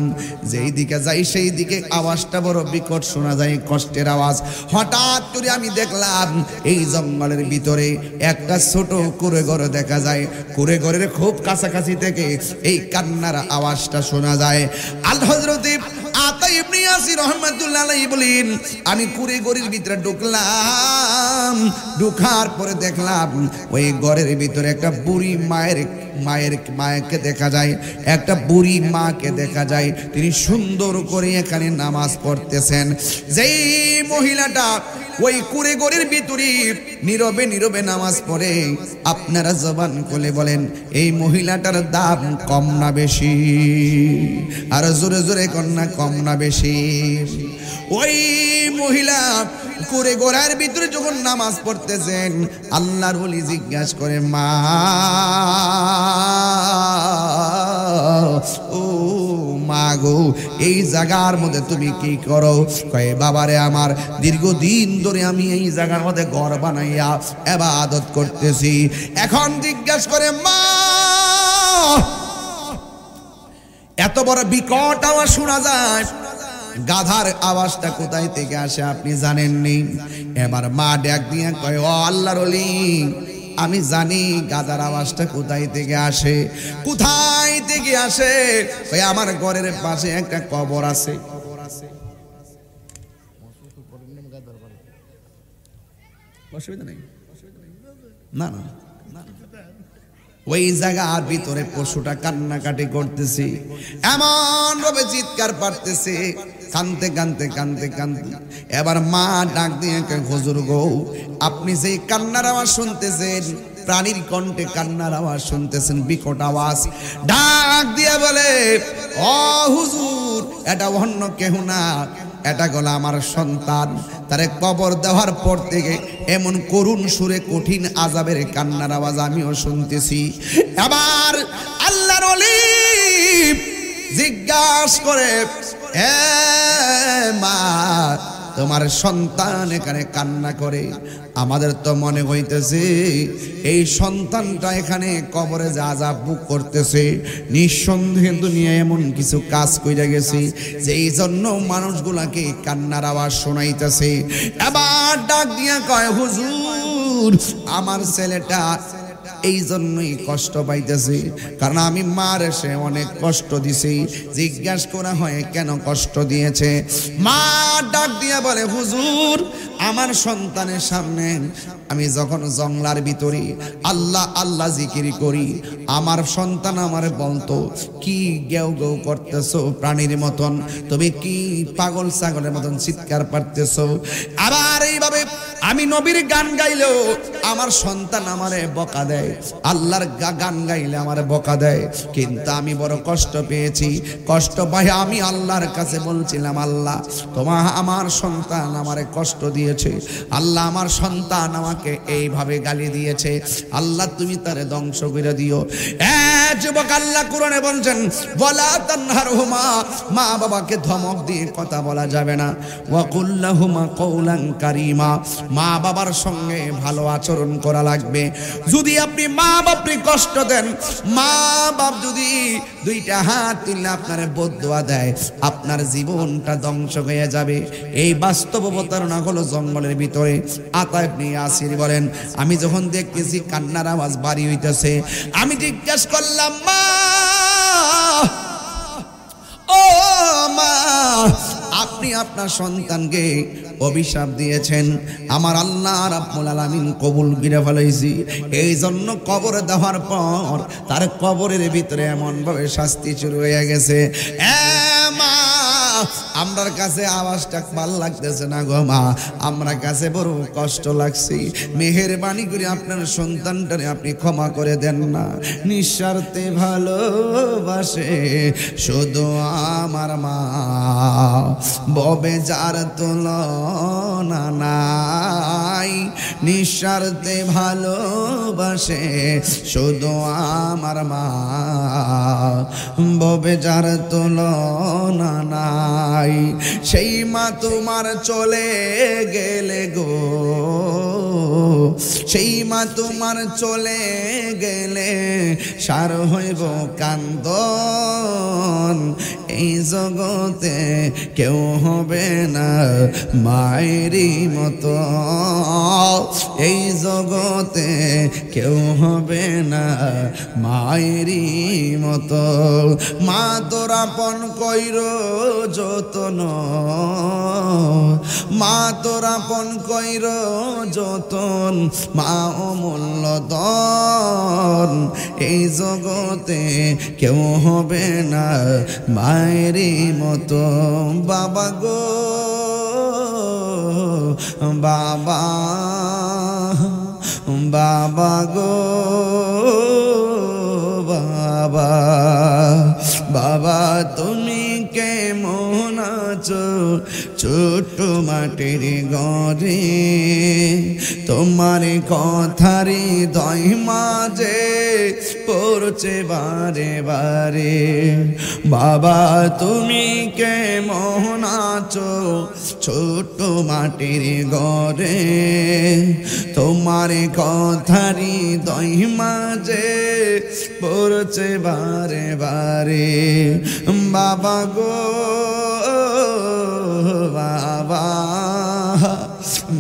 যেই দিকে যাই সেই দিকে আওয়াজটা বড় বিকট শোনা যায়, কষ্টের আওয়াজ। হঠাৎ করে আমি দেখলাম এই জঙ্গলের ভিতরে একটা ছোট কুঁড়ে ঘর দেখা যায়। কুঁড়ে ঘরের খুব কাছাকাছি থেকে এই কান্নার আওয়াজটা শোনা যায়। আল হযরত আতা ইবনে ইয়াসির রাহমাতুল্লাহ আলাইহি বলেন, আমি কুঁড়ে ঘরের ভিতরে ঢুকলাম। ঢুকলাম, ঢুকার পরে দেখলাম ওই ঘরের ভিতরে একটা বুড়ি মায়েরকে দেখা যায়, একটা বুড়ি মাকে দেখা যায়। তিনি সুন্দর করে এখানে নামাজ পড়তেছেন। যেই মহিলাটা ওই কুড়ে ঘরের ভিতরে নীরবে নীরবে নামাজ পড়ে, আপনারা জবান খুলে বলেন এই মহিলাটার দাম কম না বেশি? আর জোরে জোরে কন্যা কম না বেশি? ওই মহিলা কুড়ে ঘরের ভিতরে যখন নামাজ পড়তেছেন, আল্লাহর ওলি জিজ্ঞাসা করে, মা ও মা গো, এই জায়গার মধ্যে তুমি কি করো? কয় বাবারে আমার দীর্ঘদিন ধরে আমি এই জায়গার মধ্যে ঘর বানাইয়া ইবাদত করতেছি। এখন জিজ্ঞাসা করে, মা এত বড় বিকট আওয়াজ শোনা যায়, গাধার আওয়াজটা কোথায় থেকে আসে আপনি জানেননি? এবার মা ডাক দিয়ে কয়, ও আল্লাহর ওলি, আমি জানি গাধার আওয়াজটা কোথায় থেকে আসে। কোথায় থেকে আসে? কয় আমার ঘরের পাশে একটা কবর আছে। অসুবিধা নেই, না না, ওই জায়গার ভিতরে পশুটা কান্নাকাটি করতেছে, এমন ভাবে চিৎকার পারতেছে, কানতে কানতে কানতে কানতে। এবার মা ডাক দিয়ে, হুজুর গো, আপনি সেই কান্নার আওয়াজ শুনতেছেন, প্রাণীর কণ্ঠে কান্নার আওয়াজ শুনতেছেন, বিকট আওয়াজ। ডাক দিয়ে বলে, ও হুজুর, এটা অন্য কেহ না, এটা হলো আমার সন্তান। তারে কবর দেওয়ার পর থেকে এমন করুণ সুরে কঠিন আযাবের কান্নার আওয়াজ আমিও শুনতেছি। এবার আল্লাহর ওলি জিজ্ঞাসা করে, এ মা, তোমার সন্তান এখানে কান্না করে, আমাদের তো মনে হইতেছে এই সন্তানটা এখানে কবরে যা আযাব ভোগ করতেছে, নিঃসন্দেহে দুনিয়া এমন কিছু কাজ কইরা গেছে যে এই জন্য মানুষগুলাকে কান্নার আওয়াজ শোনাইতেছে। এবার ডাক দিয়া কয়, হুজুর, আমার ছেলেটা এই জন্যই কষ্ট পাইতেছি, কারণ আমি মার এসে অনেক কষ্ট দিছি। জিজ্ঞাসা করা হয় কেন কষ্ট দিয়েছে? মা ডাক দিয়া বলে, হুজুর, আমার সন্তানের সামনে আমি যখন জঙ্গলার ভিতরে আল্লাহ আল্লাহ জিকির করি, আমার সন্তান আমারে বলতো, কি গেউ গেউ করতেছো প্রাণীর মতন, তুমি কি পাগল ছাগলের মতন চিৎকার পারতেছো? আবার এইভাবে আমি নবীর গান গাইলেও আমার সন্তান আমারে বকা দেয়, আল্লাহর গান গাইলে আমারে বকা দেয়। কিন্তু আমি বড় কষ্ট পেয়েছি, কষ্ট পাই আমি আল্লাহর কাছে বলছিলাম, আল্লাহ আমার সন্তান আমারে কষ্ট দিয়েছে, আল্লাহ আমার সন্তান আমাকে এইভাবে গালি দিয়েছে, আল্লাহ তুমি তারে ধ্বংস করে দিও। যুবক, আল্লাহ কোরআনে বলছেন, ওয়ালা তানহারহুমা, মা বাবাকে ধমক দিয়ে কথা বলা যাবে না। ওয়া কুল্লাহুমা কওলান কারীমা, মা বাবার সঙ্গে ভালো আচরণ করা লাগবে। যদি আপনি মা বাপকে কষ্ট দেন, মা বাপ যদি দুইটা হাত তুলে আপনারে বদদুয়া দেয়, আপনার জীবনটা ধ্বংস হয়ে যাবে। এই বাস্তব অবতারণা হলো জঙ্গলের ভিতরে। আতা ইবনে ইয়াসির বলেন, আমি যখন দেখতেছি কান্নার আওয়াজ বাড়ি হইতেছে, আমি জিজ্ঞাসা করলাম, মা, ও মা, আপনি আপনার সন্তানকে অভিশাপ দিয়েছেন, আমার আল্লাহ রাব্বুল আলামিন কবুল করে ফেলেছি, এই জন্য কবর দেওয়ার পর তার কবরের ভিতরে এমন ভাবে শাস্তি শুরু হয়ে গেছে। মা, আমরার কাছে আওয়াজটা ভালো লাগতেছে না গো মা, আমরা কাছে বড় কষ্ট লাগছে, মেহেরবানি করে আপনার সন্তানটারে আপনি ক্ষমা করে দেন না। নিঃস্বার্থে ভালোবাসে শুধু আমার মা, ববে যার তুলনা নাই, নিঃস্বার্থে ভালোবাসে শুধু আমার মা, ববে যার তুলনা নাই। সেই মা তোমার চলে গেলে গো, সেই মা তোমার চলে গেলে সার হইব কান্দন, এই জগতে কেউ হবে না মায়েরই মতো। এই জগতে কেউ হবে না মায়েরই মতো। মা তোর আপন কইর যতন, মা তোর আপন কইর যতন, মা অমূল্য ধন। এই জগতে কেউ হবে না মায়েরই মতো। বাবা গো বাবা, বাবা গো বাবা, বাবা তুমি কেমন আছো ছোট মাটির ঘরে? তোমার কথারি দয় মাঝে পড়ছে বারে বারে। বাবা তুমি কেমন আছো ছোট মাটির ঘরে? তোমার কথারি দয় মাঝে পড়ছে বারে বারে। বাবা গো বাবা,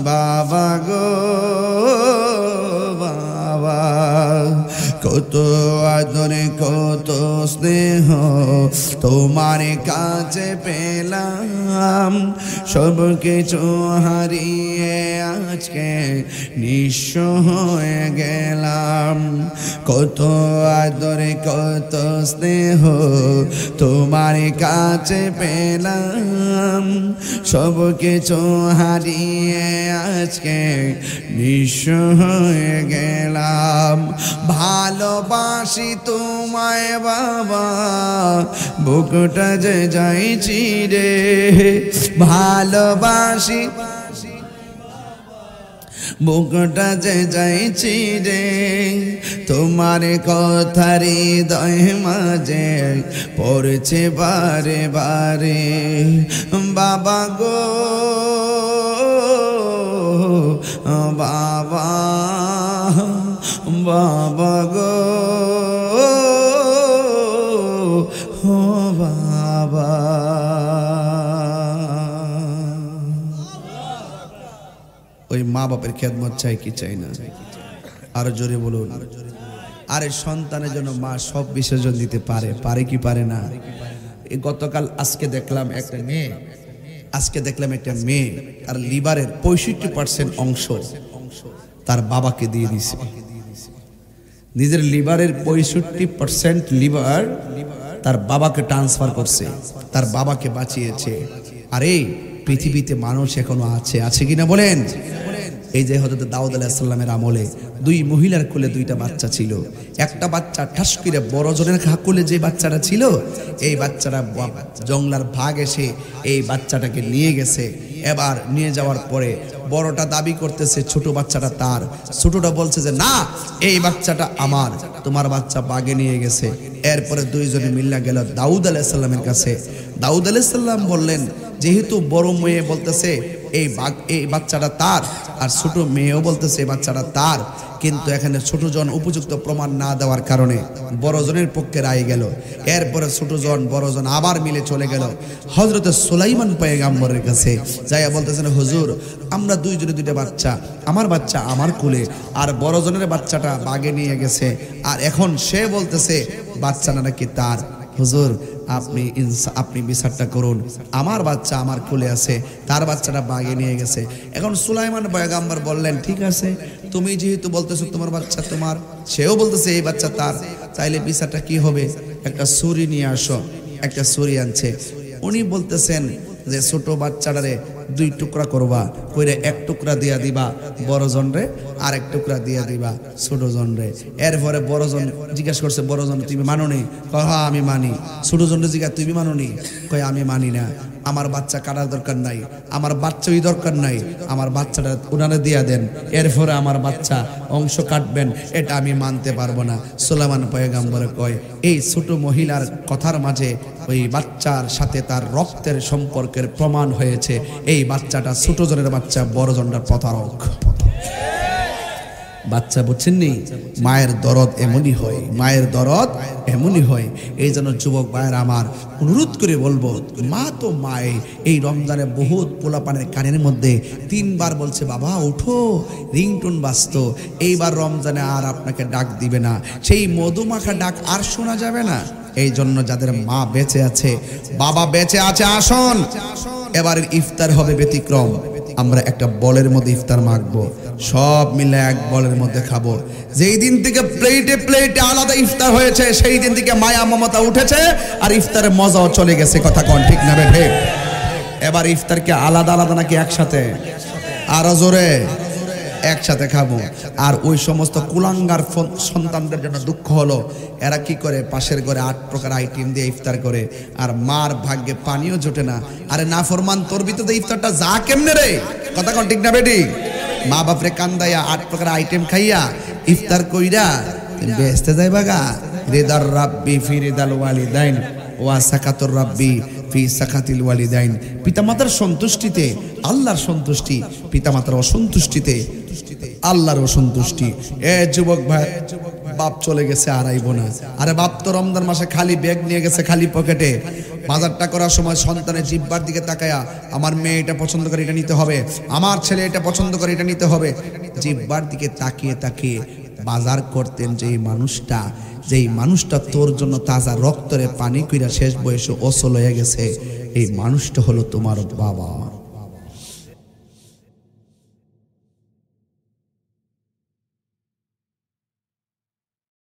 বাবা গো বাবা, কত আদরে কত স্নেহ তোমার কাছে পেলাম, সব কিছু হারিয়ে আজকে নিঃস্ব হয়ে গেলাম। কত আদরে কত স্নেহ তোমার কাছে পেলাম, সব কিছু হারিয়ে আজকে নিঃস্ব হয়ে গেলাম। ভালোবাসি তোমায় বাবা, বুকটা যে যাইছি রে। ভালোবাসি বুকটা যে যাইছি রে, তোমার কথারি হৃদয় মাঝে পড়ছে বারে বারে। বাবা গো বাবা, বাবা গো ও বাবা। ওই মা বাপের খেদমত চাই কি চাই না? আরো জোরে বলুন। আরে সন্তানের জন্য মা সব বিসর্জন দিতে পারে, পারে কি পারে না? এই গতকাল আজকে দেখলাম একটা মেয়ে, তার লিভারের 65% অংশ তার বাবাকে দিয়ে দিছে। নিজের লিভারের 65% লিভার তার বাবাকে ট্রান্সফার করছে, তার বাবাকে বাঁচিয়েছে। আরে পৃথিবীতে মানুষ এখনো আছে কিনা বলেন? এই যে হযরত দাউদ আলাইহিস সালামের আমলে দুই মহিলার কোলে দুইটা বাচ্চা ছিল। একটা বাচ্চা ঠাস করে বড় জনের কোলে যে বাচ্চাটা ছিল, এই বাচ্চাটা জঙ্গলার ভাগ এসে এই বাচ্চাটাকে নিয়ে গেছে। এবার নিয়ে যাওয়ার পরে বড়টা দাবি করতেছে ছোট বাচ্চাটা তার, ছোটটা বলছে যে না এই বাচ্চাটা আমার, তোমার বাচ্চা বাগে নিয়ে গেছে। এরপরে দুইজনে মিল্লা গেল দাউদ আলাইহিস সালামের কাছে। দাউদ আলাইহিস সালাম বললেন যেহেতু বড় মেয়ে বলতেছে এই বাচ্চাটা তার, আর ছোট মেয়েও বলতেছে এই বাচ্চাটা তার, কিন্তু এখানে ছোটজন উপযুক্ত প্রমাণ না দেওয়ার কারণে বড়জনের পক্ষে রায় গেল। এরপরে ছোটজন বড়জন আবার মিলে চলে গেল হযরত সুলাইমান পয়গম্বরের কাছে। যাইয়া বলতেছেন হুজুর আমরা দুইজনে দুইটা বাচ্চা, আমার বাচ্চা আমার কোলে আর বড়জনের বাচ্চাটা বাগে নিয়ে গেছে, আর এখন সে বলতেছে বাচ্চাটা নাকি তার। হুজুর আপনি বিচারটা করুন, আমার বাচ্চা আমার কোলে আছে, তার বাচ্চাটা বাগে নিয়ে গেছে। এখন সুলাইমান পয়গম্বর বললেন ঠিক আছে, তুমি যেহেতু বলতেছো তোমার বাচ্চা তোমার, সেও বলতেছে এই বাচ্চা তার, তাইলে বিচারটা কি হবে? একটা ছুরি নিয়ে আসো। একটা ছুরি আনছে। উনি বলতেছেন যে ছোট বাচ্চাটারে দুই টুকরা করবা, কইরে এক টুকরা দিয়া দিবা বড়জন রে, আর এক টুকরা দিয়া দিবা ছোটজন রে। এরপরে বড়জন জিজ্ঞাসা করছে বড়জন তুমি মানো নি? কয় হ্যাঁ আমি মানি। ছোটজন জিজ্ঞাসা তুমি মানো নি? কয় আমি মানি না, আমার বাচ্চা কাটার দরকার নাই, আমার বাচ্চাই দরকার নাই, আমার বাচ্চাটা উনারে দিয়া দেন, এরপরে আমার বাচ্চা অংশ কাটবেন, এটা আমি মানতে পারবো না। সুলাইমান পয়গম্বর কয় এই ছোট মহিলার কথার মাঝে ওই বাচ্চার সাথে তার রক্তের সম্পর্কের প্রমাণ হয়েছে এই বাচ্চাটা ছোটজনের বাচ্চা, বড়জনটার প্রতারক। বাচ্চা বুঝছেন নি, মায়ের দরদ এমনই হয়, মায়ের দরদ এমনই হয়। এই জন্য যুবক ভাইয়ের আমার অনুরোধ করে বলবো, মা তো মায়ে। এই রমজানে বহুত পোলাপানের কানের মধ্যে 3 বার বলছে বাবা উঠো, রিংটোন বাজতো। এইবার রমজানে আর আপনাকে ডাক দিবে না, সেই মধুমাখা ডাক আর শোনা যাবে না। এই জন্য যাদের মা বেঁচে আছে, বাবা বেঁচে আছে, আসুন এবারের ইফতার হবে ব্যতিক্রম। আমরা একটা বলের মধ্যে ইফতার মাখবো, সব মিলে এক বলের মধ্যে খাবো। যেই দিন থেকে প্লেটে প্লেটে আলাদা ইফতার হয়েছে, সেই দিন থেকে মায়া মমতা উঠেছে, আর ইফতারের মজাও চলে গেছে। কথা কোন ঠিক না বেঠে? এবার ইফতারকে আলাদা আলাদা নাকি একসাথে? আরো জোরে, একসাথে খাবো। আর ওই সমস্ত কুলাঙ্গার সন্তানদের জন্য দুঃখ হলো, এরা কি করে পাশের ঘরে 8 প্রকার আইটেম দিয়ে ইফতার করে, আর মার ভাগ্যে পানিও জোটে না। আরে না ফরমান, তোর ভিতরে ইফতারটা যা কেমনে রে? কথা কোন ঠিক না বেটি? মা বাপরে কান্দাইয়া 8 প্রকার আইটেম খাইয়া ইফতার কইরা বেহেশতে যাইবা গা। রিদার রাব্বি ফি রিদাল ওয়ালিদাইন ওয়া সাকাতুর রাব্বি ফি সাকাতিল ওয়ালিদাইন। পিতামাতার সন্তুষ্টিতে আল্লাহর সন্তুষ্টি, পিতামাতার অসন্তুষ্টিতে আল্লাহর অসন্তুষ্টি। এ যুবক ভাই, বাপ চলে গেছে আর আইব না। আরে বাপ তো রমজান মাসে খালি ব্যাগ নিয়ে গেছে, খালি পকেটে। বাজারটা করার সময় সন্তানের জিহ্বার দিকে তাকায়া, আমার মেয়ে এটা পছন্দ করে এটা নিতে হবে, আমার ছেলে এটা পছন্দ করে এটা নিতে হবে। জিহ্বার দিকে তাকিয়ে তাকিয়ে বাজার করতেন যেই মানুষটা তোর জন্য তাজা রক্তরে পানি কইরা শেষ বয়সে অসল হয়ে গেছে, এই মানুষটা হলো তোমার বাবা।